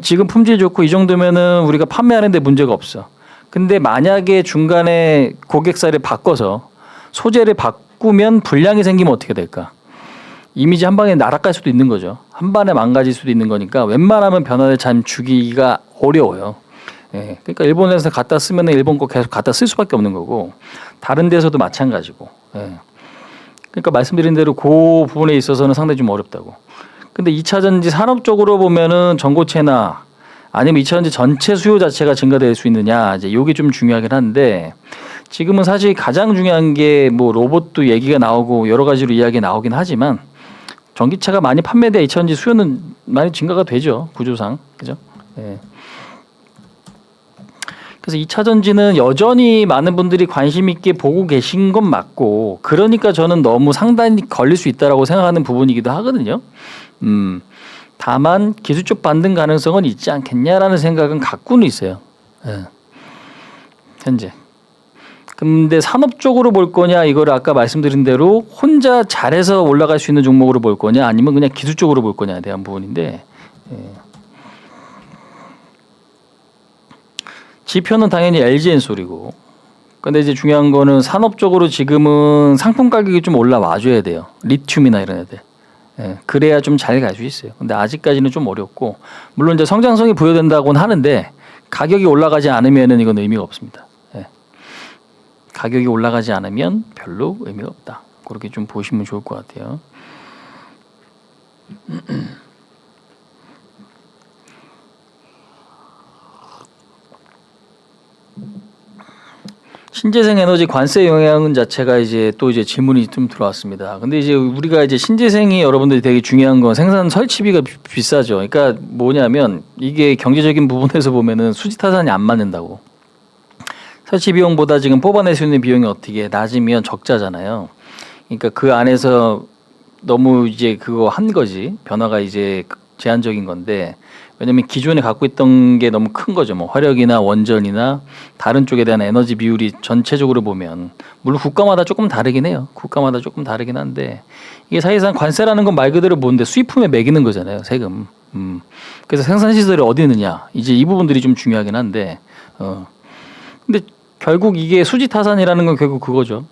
지금 품질 좋고 이 정도면은 우리가 판매하는데 문제가 없어. 근데 만약에 중간에 고객사를 바꿔서 소재를 바꾸면 불량이 생기면 어떻게 될까? 이미지 한 방에 날아갈 수도 있는 거죠. 한 번에 망가질 수도 있는 거니까 웬만하면 변화를 잘 주기가 어려워요. 예, 그러니까 일본에서 갖다 쓰면 일본 거 계속 갖다 쓸 수밖에 없는 거고, 다른 데서도 마찬가지고. 예. 그러니까 말씀드린 대로 그 부분에 있어서는 상당히 좀 어렵다고. 근데 2차 전지 산업적으로 보면은 전고체나 아니면 2차 전지 전체 수요 자체가 증가될 수 있느냐, 이제 요게 좀 중요하긴 한데, 지금은 사실 가장 중요한 게 뭐 로봇도 얘기가 나오고 여러 가지로 이야기 나오긴 하지만, 전기차가 많이 판매돼 2차 전지 수요는 많이 증가가 되죠, 구조상. 그죠? 예. 그래서 2차 전지는 여전히 많은 분들이 관심 있게 보고 계신 건 맞고, 그러니까 저는 너무 상단이 걸릴 수 있다라고 생각하는 부분이기도 하거든요. 다만 기술적 반등 가능성은 있지 않겠냐라는 생각은 갖고는 있어요. 예. 현재. 근데 산업적으로 볼 거냐, 이거를 아까 말씀드린 대로 혼자 잘해서 올라갈 수 있는 종목으로 볼 거냐, 아니면 그냥 기술적으로 볼 거냐에 대한 부분인데, 예. 지표는 당연히 LG엔솔이고, 근데 이제 중요한 거는 산업적으로 지금은 상품 가격이 좀 올라와 줘야 돼요. 리튬이나 이런 애들. 예, 그래야 좀 잘 갈 수 있어요. 근데 아직까지는 좀 어렵고, 물론 이제 성장성이 부여된다고는 하는데 가격이 올라가지 않으면은 이건 의미가 없습니다. 예. 가격이 올라가지 않으면 별로 의미가 없다. 그렇게 좀 보시면 좋을 것 같아요. 신재생 에너지 관세 영향은 자체가 이제 또 이제 질문이 좀 들어왔습니다. 근데 이제 우리가 이제 신재생이 여러분들이 되게 중요한 건 생산 설치비가 비싸죠. 그러니까 뭐냐면 이게 경제적인 부분에서 보면은 수지타산이 안 맞는다고. 설치 비용보다 지금 뽑아낼 수 있는 비용이 어떻게 낮으면 적자잖아요. 그러니까 그 안에서 너무 이제 그거 한 거지. 변화가 이제 제한적인 건데, 왜냐면 기존에 갖고 있던 게 너무 큰 거죠. 뭐 화력이나 원전이나 다른 쪽에 대한 에너지 비율이 전체적으로 보면, 물론 국가마다 조금 다르긴 해요. 국가마다 조금 다르긴 한데, 이게 사실상 관세라는 건 말 그대로 뭔데 수입품에 매기는 거잖아요, 세금. 그래서 생산 시설이 어디 있느냐, 이제 이 부분들이 좀 중요하긴 한데, 근데 결국 이게 수지 타산이라는 건 결국 그거죠.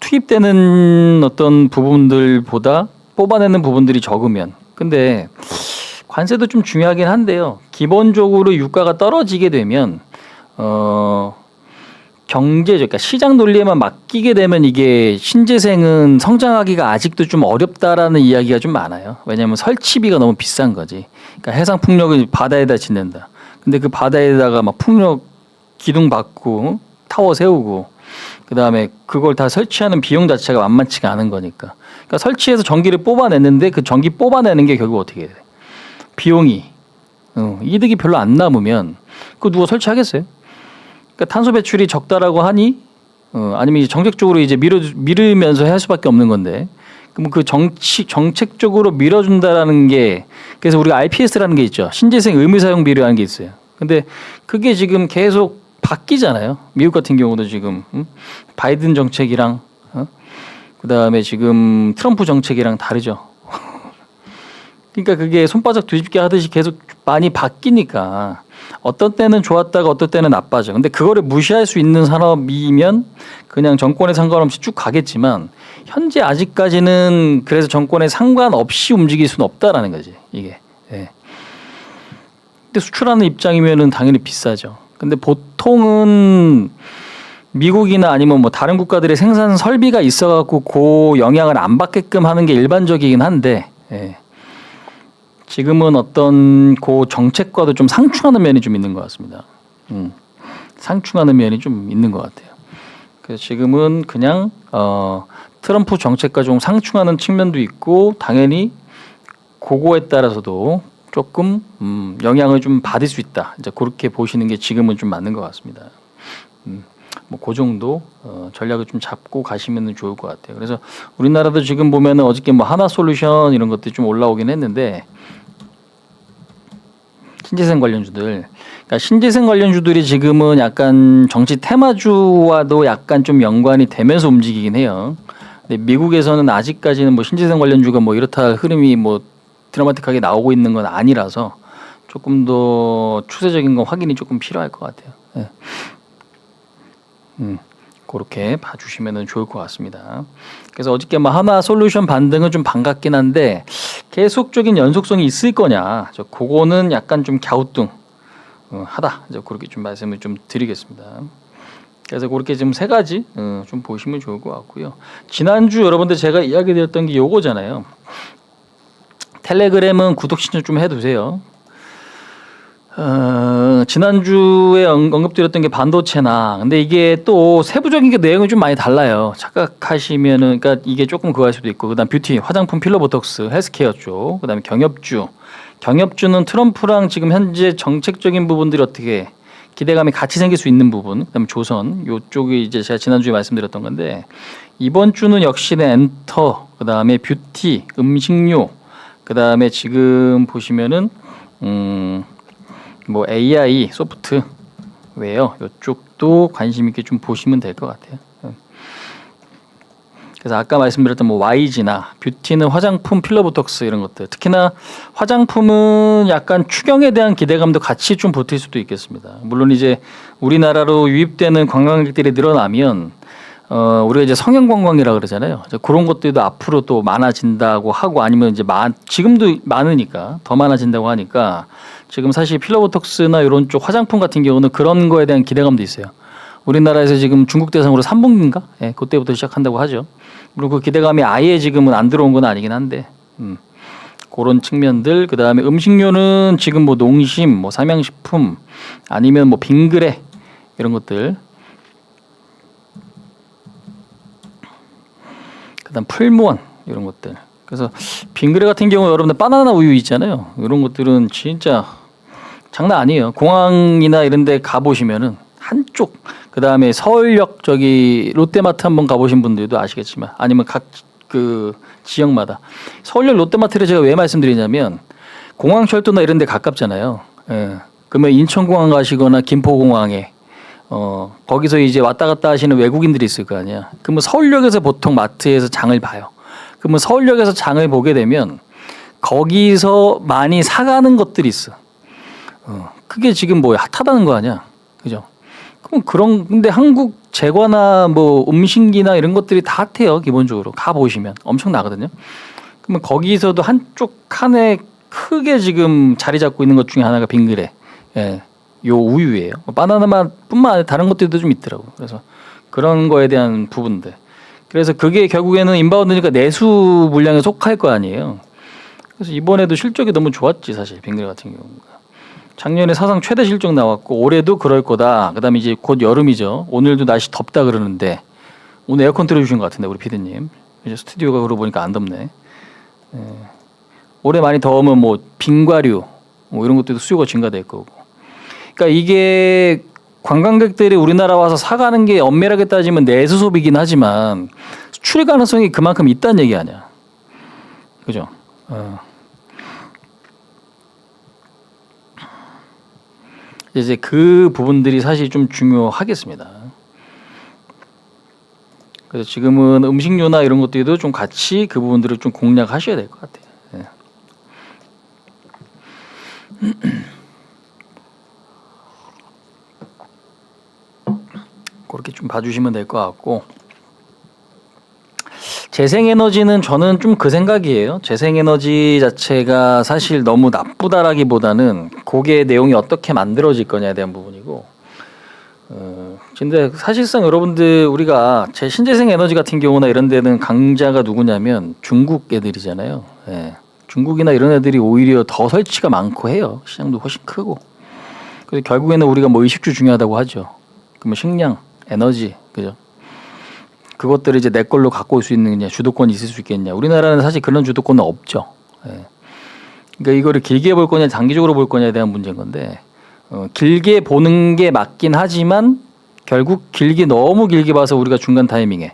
투입되는 어떤 부분들보다 뽑아내는 부분들이 적으면. 근데 관세도 좀 중요하긴 한데요. 기본적으로 유가가 떨어지게 되면 경제적, 그러니까 시장 논리에만 맡기게 되면 이게 신재생은 성장하기가 아직도 좀 어렵다라는 이야기가 좀 많아요. 왜냐하면 설치비가 너무 비싼 거지. 그러니까 해상 풍력을 바다에다 짓는다. 근데 그 바다에다가 막 풍력 기둥 받고 타워 세우고, 그다음에 그걸 다 설치하는 비용 자체가 만만치가 않은 거니까. 그러니까 설치해서 전기를 뽑아냈는데 그 전기 뽑아내는 게 결국 어떻게 돼? 비용이 이득이 별로 안 남으면 그거 누가 설치하겠어요? 그러니까 탄소 배출이 적다라고 하니 아니면 이제 정책적으로 이제 미루면서 할 수밖에 없는 건데, 그럼 그 정책적으로 밀어준다라는 게, 그래서 우리가 RPS라는 게 있죠. 신재생 의무 사용 비료라는 게 있어요. 근데 그게 지금 계속 바뀌잖아요. 미국 같은 경우도 지금 바이든 정책이랑 그다음에 지금 트럼프 정책이랑 다르죠. 그러니까 그게 손바닥 뒤집기 하듯이 계속 많이 바뀌니까 어떤 때는 좋았다가 어떤 때는 나빠져. 근데 그거를 무시할 수 있는 산업이면 그냥 정권에 상관없이 쭉 가겠지만, 현재 아직까지는 그래서 정권에 상관없이 움직일 수는 없다라는 거지, 이게. 예. 때 수출하는 입장이면은 당연히 비싸죠. 근데 보통은 미국이나 아니면 뭐 다른 국가들의 생산 설비가 있어갖고 그 영향을 안 받게끔 하는 게 일반적이긴 한데, 예. 지금은 어떤 그 정책과도 좀 상충하는 면이 좀 있는 것 같습니다. 상충하는 면이 좀 있는 것 같아요. 그래서 지금은 그냥 트럼프 정책과 좀 상충하는 측면도 있고, 당연히 그거에 따라서도 조금 영향을 좀 받을 수 있다. 이제 그렇게 보시는 게 지금은 좀 맞는 것 같습니다. 뭐 그 정도 전략을 좀 잡고 가시면 좋을 것 같아요. 그래서 우리나라도 지금 보면은 어저께 뭐 하나솔루션 이런 것들이 좀 올라오긴 했는데, 신재생 관련주들, 그러니까 신재생 관련주들이 지금은 약간 정치 테마주와도 약간 좀 연관이 되면서 움직이긴 해요. 근데 미국에서는 아직까지는 뭐 신재생 관련주가 뭐 이렇다 흐름이 뭐 드라마틱하게 나오고 있는 건 아니라서 조금 더 추세적인 건 확인이 조금 필요할 것 같아요. 네. 그렇게 봐주시면 좋을 것 같습니다. 그래서 어저께 뭐 하나솔루션 반등은 좀 반갑긴 한데 계속적인 연속성이 있을 거냐, 그거는 약간 좀 갸우뚱 하다. 그렇게 좀 말씀을 좀 드리겠습니다. 그래서 그렇게 좀 세 가지 좀 보시면 좋을 것 같고요. 지난주 여러분들 제가 이야기 드렸던 게 요거잖아요. 텔레그램은 구독 신청 좀 해두세요. 지난주에 언급드렸던 게 반도체나, 근데 이게 또 세부적인 게 내용이 좀 많이 달라요. 착각하시면은, 그러니까 이게 조금 그거 할 수도 있고, 그다음 뷰티, 화장품, 필러 보톡스, 헬스케어 쪽, 그다음에 경협주는 트럼프랑 지금 현재 정책적인 부분들이 어떻게 기대감이 같이 생길 수 있는 부분, 그다음에 조선, 요쪽이 이제 제가 지난주에 말씀드렸던 건데, 이번 주는 역시나 엔터, 그다음에 뷰티, 음식료, 그다음에 지금 보시면은 뭐 AI, 소프트웨어 이쪽도 관심 있게 좀 보시면 될 것 같아요. 그래서 아까 말씀드렸던 뭐 YG나 뷰티는 화장품, 필러 보톡스 이런 것들, 특히나 화장품은 약간 추경에 대한 기대감도 같이 좀 붙을 수도 있겠습니다. 물론 이제 우리나라로 유입되는 관광객들이 늘어나면 우리가 이제 성형 관광이라 그러잖아요. 그런 것들도 앞으로 또 많아진다고 하고, 아니면 이제 지금도 많으니까 더 많아진다고 하니까, 지금 사실 필러보톡스나 이런 쪽 화장품 같은 경우는 그런 거에 대한 기대감도 있어요. 우리나라에서 지금 중국 대상으로 3분기인가? 예, 그때부터 시작한다고 하죠. 물론 그 기대감이 아예 지금은 안 들어온 건 아니긴 한데, 그런 측면들. 그 다음에 음식료는 지금 뭐 농심, 뭐 삼양식품, 아니면 뭐 빙그레 이런 것들. 그다음 풀무원 이런 것들. 그래서 빙그레 같은 경우 여러분들 바나나 우유 있잖아요. 이런 것들은 진짜 장난 아니에요. 공항이나 이런 데 가보시면은 한쪽, 그다음에 서울역 저기 롯데마트 한번 가보신 분들도 아시겠지만, 아니면 각 그 지역마다 서울역 롯데마트를 제가 왜 말씀드리냐면, 공항철도나 이런 데 가깝잖아요. 예. 그러면 인천공항 가시거나 김포공항에 거기서 이제 왔다 갔다 하시는 외국인들이 있을 거 아니야. 그러면 서울역에서 보통 마트에서 장을 봐요. 그러면 서울역에서 장을 보게 되면 거기서 많이 사가는 것들이 있어. 그게 지금 뭐 핫하다는 거 아니야. 그죠? 그럼 근데 한국 제과나 뭐 음식이나 이런 것들이 다 핫해요. 기본적으로 가보시면 엄청 나거든요. 그러면 거기서도 한쪽 칸에 크게 지금 자리 잡고 있는 것 중에 하나가 빙그레. 예. 요 우유예요. 바나나 맛뿐만 아니라 다른 것들도 좀 있더라고. 그래서 그런 거에 대한 부분들. 그래서 그게 결국에는 인바운드니까 내수 물량에 속할 거 아니에요. 그래서 이번에도 실적이 너무 좋았지, 사실 빙그레 같은 경우가. 작년에 사상 최대 실적 나왔고 올해도 그럴 거다. 그다음에 이제 곧 여름이죠. 오늘도 날씨 덥다 그러는데, 오늘 에어컨 틀어주신 것 같은데 우리 피디님. 이제 스튜디오가 그러고 보니까 안 덥네. 예. 올해 많이 더우면 뭐 빙과류 뭐 이런 것들도 수요가 증가될 거고. 그러니까 이게 관광객들이 우리나라 와서 사가는 게 엄밀하게 따지면 내수 소비긴 하지만 수출 가능성이 그만큼 있다는 얘기 아니야. 그죠? 이제 그 부분들이 사실 좀 중요하겠습니다. 그래서 지금은 음식료나 이런 것들도 좀 같이 그 부분들을 좀 공략하셔야 될 것 같아요. 네. 그렇게 좀 봐주시면 될 것 같고, 재생에너지는 저는 좀 그 생각이에요. 재생에너지 자체가 사실 너무 나쁘다라기보다는 그게 내용이 어떻게 만들어질 거냐에 대한 부분이고, 근데 사실상 여러분들 우리가 제 신재생 에너지 같은 경우나 이런 데는 강자가 누구냐면 중국 애들이잖아요. 예. 중국이나 이런 애들이 오히려 더 설치가 많고 해요. 시장도 훨씬 크고. 그래서 결국에는 우리가 뭐 의식주 중요하다고 하죠. 그러면 식량, 에너지, 그죠? 그것들을 이제 내 걸로 갖고 올 수 있느냐, 주도권이 있을 수 있겠냐. 우리나라는 사실 그런 주도권은 없죠. 예. 그러니까 이거를 길게 볼 거냐, 장기적으로 볼 거냐에 대한 문제인 건데, 길게 보는 게 맞긴 하지만 결국 길게 너무 길게 봐서 우리가 중간 타이밍에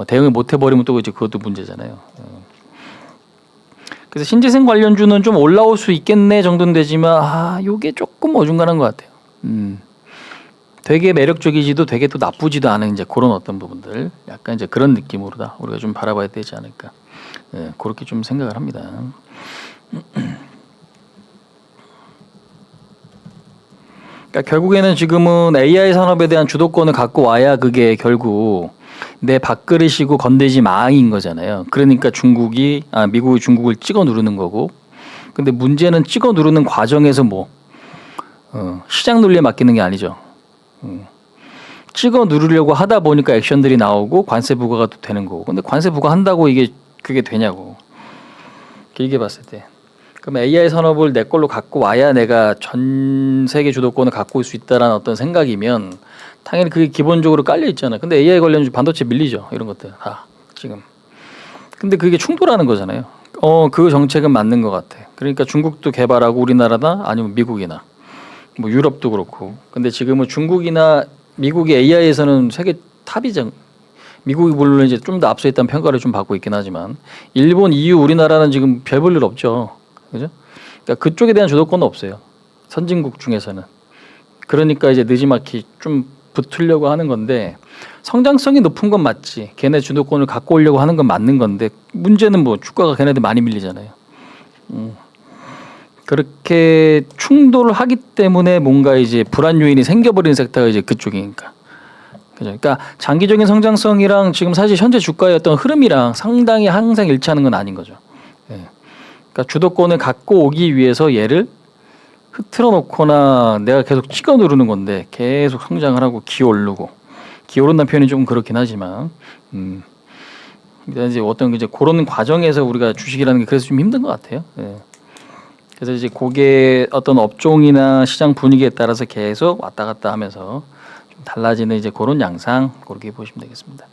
대응을 못 해버리면 또 이제 그것도 문제잖아요. 그래서 신재생 관련주는 좀 올라올 수 있겠네 정도는 되지만 요게 조금 어중간한 것 같아요. 되게 매력적이지도 되게 또 나쁘지도 않은 이제 그런 어떤 부분들, 약간 이제 그런 느낌으로다 우리가 좀 바라봐야 되지 않을까. 예, 그렇게 좀 생각을 합니다. 그러니까 결국에는 지금은 AI 산업에 대한 주도권을 갖고 와야 그게 결국 내 밥그릇이고 건들지 마인 거잖아요. 그러니까 미국이 중국을 찍어 누르는 거고. 근데 문제는 찍어 누르는 과정에서 시장 논리에 맡기는 게 아니죠. 찍어 누르려고 하다 보니까 액션들이 나오고 관세 부과가 또 되는 거고. 근데 관세 부과한다고 그게 되냐고. 길게 봤을 때. 그럼 AI 산업을 내 걸로 갖고 와야 내가 전 세계 주도권을 갖고 올 수 있다라는 어떤 생각이면 당연히 그게 기본적으로 깔려 있잖아. 근데 AI 관련 반도체 밀리죠. 이런 것들 다 지금. 근데 그게 충돌하는 거잖아요. 그 정책은 맞는 것 같아. 그러니까 중국도 개발하고 우리나라나 아니면 미국이나 뭐 유럽도 그렇고. 근데 지금은 중국이나 미국이 AI에서는 세계 탑이죠. 미국이 물론 이제 좀 더 앞서 있다는 평가를 좀 받고 있긴 하지만 일본, EU, 우리나라는 지금 별 볼 일 없죠. 그죠? 그러니까 그쪽에 대한 주도권은 없어요. 선진국 중에서는. 그러니까 이제 느지막이 좀 붙으려고 하는 건데 성장성이 높은 건 맞지. 걔네 주도권을 갖고 오려고 하는 건 맞는 건데 문제는 주가가 걔네들 많이 밀리잖아요. 그렇게 충돌을 하기 때문에 뭔가 이제 불안 요인이 생겨버리는 섹터가 이제 그쪽이니까. 그죠? 그러니까 장기적인 성장성이랑 지금 사실 현재 주가의 어떤 흐름이랑 상당히 항상 일치하는 건 아닌 거죠. 예. 그러니까 주도권을 갖고 오기 위해서 얘를 흐트러 놓거나 내가 계속 찍어 누르는 건데 계속 성장을 하고 기어오르고 기어오른다는 표현이 좀 그렇긴 하지만 이제 어떤 이제 그런 과정에서 우리가 주식이라는 게 그래서 좀 힘든 것 같아요. 예. 그래서 이제 그게 어떤 업종이나 시장 분위기에 따라서 계속 왔다 갔다 하면서 좀 달라지는 이제 그런 양상 그렇게 보시면 되겠습니다.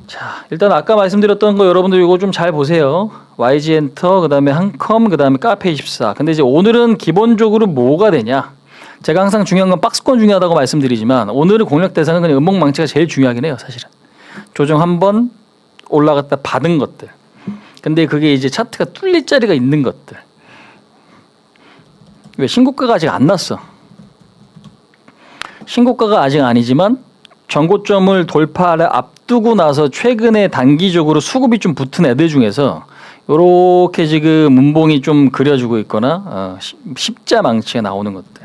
자, 일단 아까 말씀드렸던 거 여러분들 이거 좀 잘 보세요. YG엔터, 그다음에 한컴, 그다음에 카페24. 근데 이제 오늘은 기본적으로 뭐가 되냐? 제가 항상 중요한 건 박스권 중요하다고 말씀드리지만 오늘은 공략 대상은 그냥 음봉망치가 제일 중요하긴 해요, 사실은. 조정 한번 올라갔다 받은 것들. 근데 그게 이제 차트가 뚫릴 자리가 있는 것들. 왜 신고가가 아직 안 났어. 신고가가 아직 아니지만 전고점을 돌파를 앞두고 나서 최근에 단기적으로 수급이 좀 붙은 애들 중에서 요렇게 지금 문봉이 좀 그려지고 있거나 십자 망치가 나오는 것들.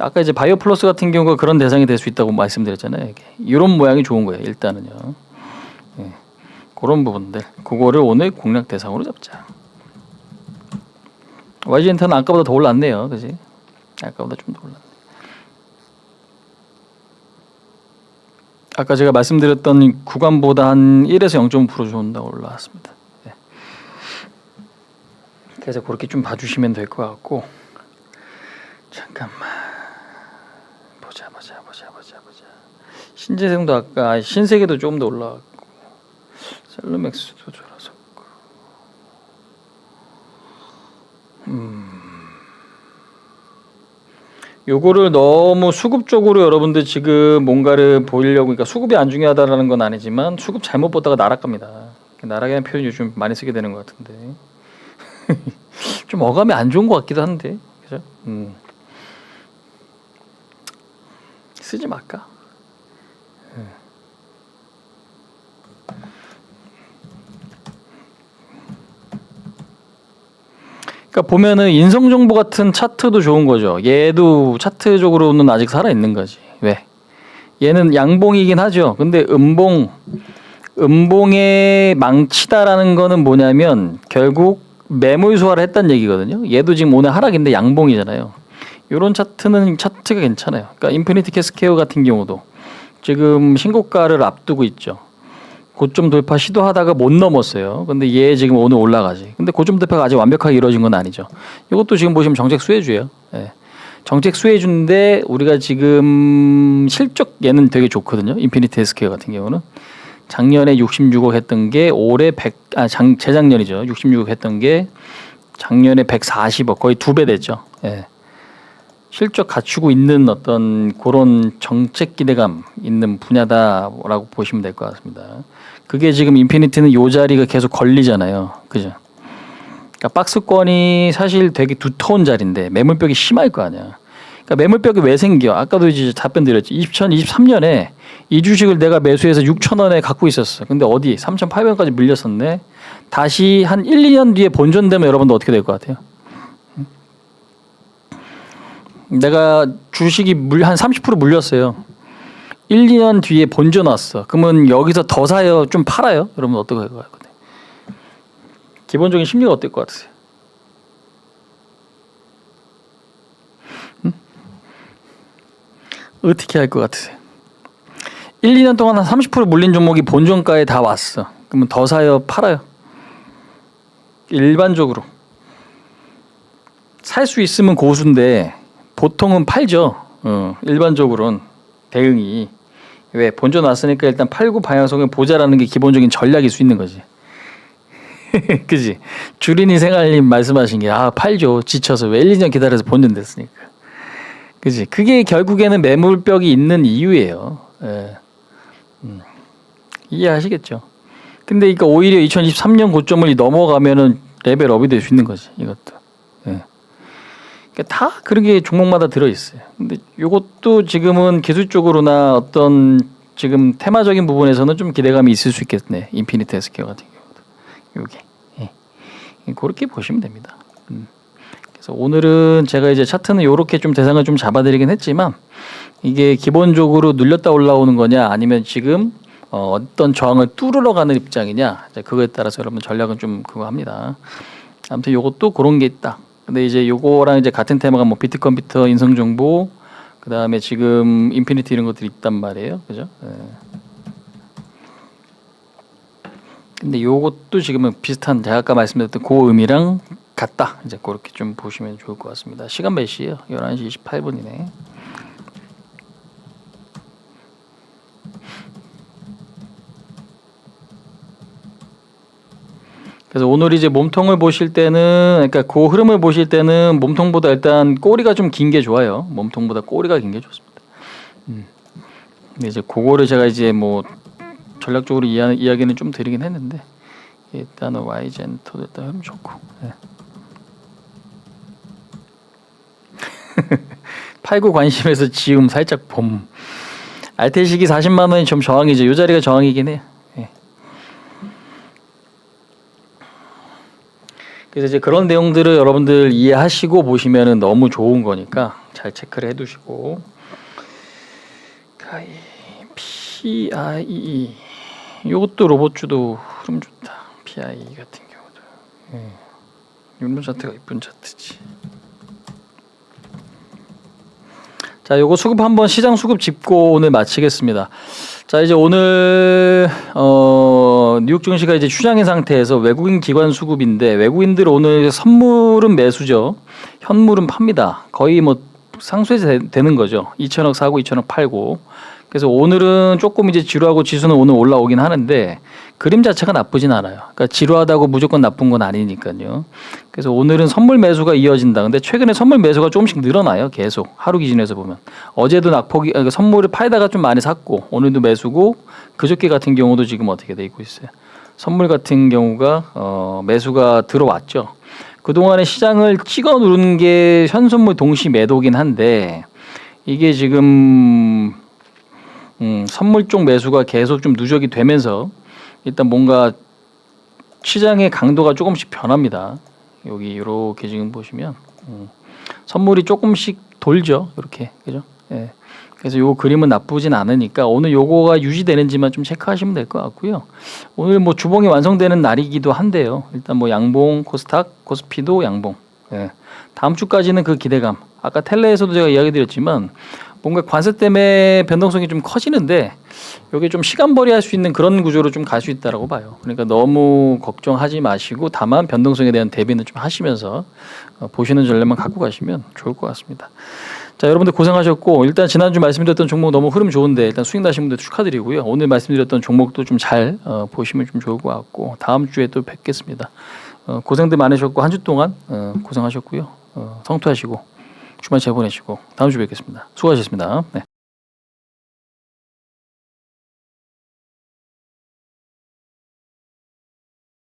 아까 이제 바이오 플러스 같은 경우가 그런 대상이 될 수 있다고 말씀드렸잖아요. 이런 모양이 좋은 거예요. 일단은요. 예. 그런 부분들. 그거를 오늘 공략 대상으로 잡자. YG엔터는 아까보다 더 올랐네요. 그지? 아까보다 좀 더 올랐네. 아까 제가 말씀드렸던 구간보다 한 1에서 0.5% 정도 올라왔습니다. 네. 그래서 그렇게 좀 봐주시면 될 것 같고. 잠깐만. 보자. 신재생도 아까 신세계도 조금 더 올라왔고 셀루맥스도 좋아졌고. 요거를 너무 수급 쪽으로 여러분들 지금 뭔가를 보이려고, 그러니까 수급이 안 중요하다라는 건 아니지만 수급 잘못 보다가 날아갑니다. 날아가는 표현 요즘 많이 쓰게 되는 것 같은데 좀 어감이 안 좋은 것 같기도 한데, 그죠? 쓰지 말까? 그러니까 보면은 인성정보 같은 차트도 좋은 거죠. 얘도 차트적으로는 아직 살아 있는 거지. 왜? 얘는 양봉이긴 하죠. 근데 음봉 음봉의 망치다라는 거는 뭐냐면 결국 매물 소화를 했다는 얘기거든요. 얘도 지금 오늘 하락인데 양봉이잖아요. 이런 차트가 괜찮아요. 그러니까 인피니티 캐스케어 같은 경우도 지금 신고가를 앞두고 있죠. 고점 돌파 시도하다가 못 넘었어요. 근데 얘 지금 오늘 올라가지. 근데 고점 돌파가 아직 완벽하게 이루어진 건 아니죠. 이것도 지금 보시면 정책 수혜주예요. 예. 정책 수혜주인데 우리가 지금 실적 얘는 되게 좋거든요. 인피니티 헬스케어 같은 경우는 작년에 66억 했던 게 올해 재작년이죠. 66억 했던 게 작년에 140억 거의 2배 됐죠. 예. 실적 갖추고 있는 어떤 그런 정책 기대감 있는 분야다라고 보시면 될 것 같습니다. 그게 지금 인피니티는 요 자리가 계속 걸리잖아요. 그죠? 그러니까 박스권이 사실 되게 두터운 자리인데 매물벽이 심할 거 아니야. 그러니까 매물벽이 왜 생겨? 아까도 이제 답변 드렸지. 2023년에 이 주식을 내가 매수해서 6,000원에 갖고 있었어. 근데 어디? 3,800원까지 물렸었네. 다시 한 1, 2년 뒤에 본전되면 여러분들 어떻게 될 것 같아요? 내가 주식이 한 30% 물렸어요. 1, 2년 뒤에 본전 왔어. 그러면 여기서 더 사요? 좀 팔아요? 여러분 어떻게 할 것 같아요? 기본적인 심리가 어떨 것 같으세요? 어떻게 할 것 같으세요? 1, 2년 동안 한 30% 물린 종목이 본전가에 다 왔어. 그러면 더 사요? 팔아요? 일반적으로 살 수 있으면 고수인데 보통은 팔죠. 일반적으로는 대응이 왜 본전 왔으니까 일단 팔고 방향성을 보자라는 게 기본적인 전략일 수 있는 거지. 그지? 주린이 생활님 말씀하신 게 팔죠. 지쳐서 왜 1, 2년 기다려서 본전 됐으니까. 그지? 그게 결국에는 매물벽이 있는 이유예요. 예. 이해하시겠죠? 근데 이거 오히려 2023년 고점을 넘어가면은 레벨업이 될 수 있는 거지. 이것도. 예. 그러니까 다 그런 게 종목마다 들어 있어요. 근데 이것도 지금은 기술적으로나 어떤 지금 테마적인 부분에서는 좀 기대감이 있을 수 있겠네. 인피니티 헬스케어 같은 경우도. 요게. 예. 그렇게 보시면 됩니다. 그래서 오늘은 제가 이제 차트는 요렇게 좀 대상을 좀 잡아드리긴 했지만 이게 기본적으로 눌렸다 올라오는 거냐 아니면 지금 어떤 저항을 뚫으러 가는 입장이냐 그거에 따라서 여러분 전략은 좀 그거 합니다. 아무튼 요것도 그런 게 있다. 근데 이제 요거랑 이제 같은 테마가 뭐 비트컴퓨터 인성정보 그 다음에 지금 인피니티 이런 것들이 있단 말이에요. 그죠? 예. 근데 요것도 지금은 비슷한 제가 아까 말씀드렸던 그 의미랑 같다. 이제 그렇게 좀 보시면 좋을 것 같습니다. 시간 몇 시예요? 11시 28분이네. 그래서 오늘 이제 몸통을 보실 때는 그러니까 그 흐름을 보실 때는 몸통보다 일단 꼬리가 좀 긴 게 좋아요. 몸통보다 꼬리가 긴 게 좋습니다. 근데 이제 그거를 제가 이제 뭐 전략적으로 이야기는 좀 드리긴 했는데 일단은 YG엔터 일단 흐름 좋고. 네. 팔고 관심에서 지금 살짝 봄. 알테식이 40만 원이 좀 저항이죠. 이 자리가 저항이긴 해요. 네. 그래서 이제 그런 내용들을 여러분들 이해하시고 보시면은 너무 좋은 거니까 잘 체크를 해두시고. PIE 이것도 로봇주도 흐름 좋다. PIE 같은 경우도. 이런 차트가 이쁜 차트지. 자, 요거 수급 한번 시장 수급 짚고 오늘 마치겠습니다. 자, 이제 오늘 뉴욕 증시가 이제 추장인 상태에서 외국인 기관 수급인데 외국인들 오늘 선물은 매수죠. 현물은 팝니다. 거의 뭐 상수에 되는 거죠. 2천억 사고 2천억 팔고. 그래서 오늘은 조금 이제 지루하고 지수는 오늘 올라오긴 하는데 그림 자체가 나쁘진 않아요. 그러니까 지루하다고 무조건 나쁜 건 아니니까요. 그래서 오늘은 선물 매수가 이어진다. 근데 최근에 선물 매수가 조금씩 늘어나요. 계속 하루 기준에서 보면 어제도 낙폭이 선물을 팔다가 좀 많이 샀고 오늘도 매수고 그저께 같은 경우도 지금 어떻게 돼 있고 있어요. 선물 같은 경우가 매수가 들어왔죠. 그동안에 시장을 찍어 누른 게 현선물 동시 매도긴 한데 이게 지금 선물 쪽 매수가 계속 좀 누적이 되면서 일단 뭔가 시장의 강도가 조금씩 변합니다. 여기 이렇게 지금 보시면 선물이 조금씩 돌죠. 이렇게 그죠? 예. 그래서 요 그림은 나쁘진 않으니까 오늘 요거가 유지되는지만 좀 체크하시면 될 것 같고요. 오늘 뭐 주봉이 완성되는 날이기도 한데요. 일단 뭐 양봉, 코스닥, 코스피도 양봉. 예. 다음 주까지는 그 기대감. 아까 텔레에서도 제가 이야기 드렸지만 뭔가 관세 때문에 변동성이 좀 커지는데 여기 좀 시간벌이 할 수 있는 그런 구조로 좀 갈 수 있다라고 봐요. 그러니까 너무 걱정하지 마시고 다만 변동성에 대한 대비는 좀 하시면서 보시는 전략만 갖고 가시면 좋을 것 같습니다. 자, 여러분들 고생하셨고 일단 지난주 말씀드렸던 종목 너무 흐름 좋은데 일단 수익 나신 분들 축하드리고요. 오늘 말씀드렸던 종목도 좀 잘 보시면 좀 좋을 것 같고 다음 주에 또 뵙겠습니다. 고생들 많으셨고 한 주 동안 고생하셨고요. 성투하시고 주말 잘 보내시고 다음 주에 뵙겠습니다. 수고하셨습니다. 네.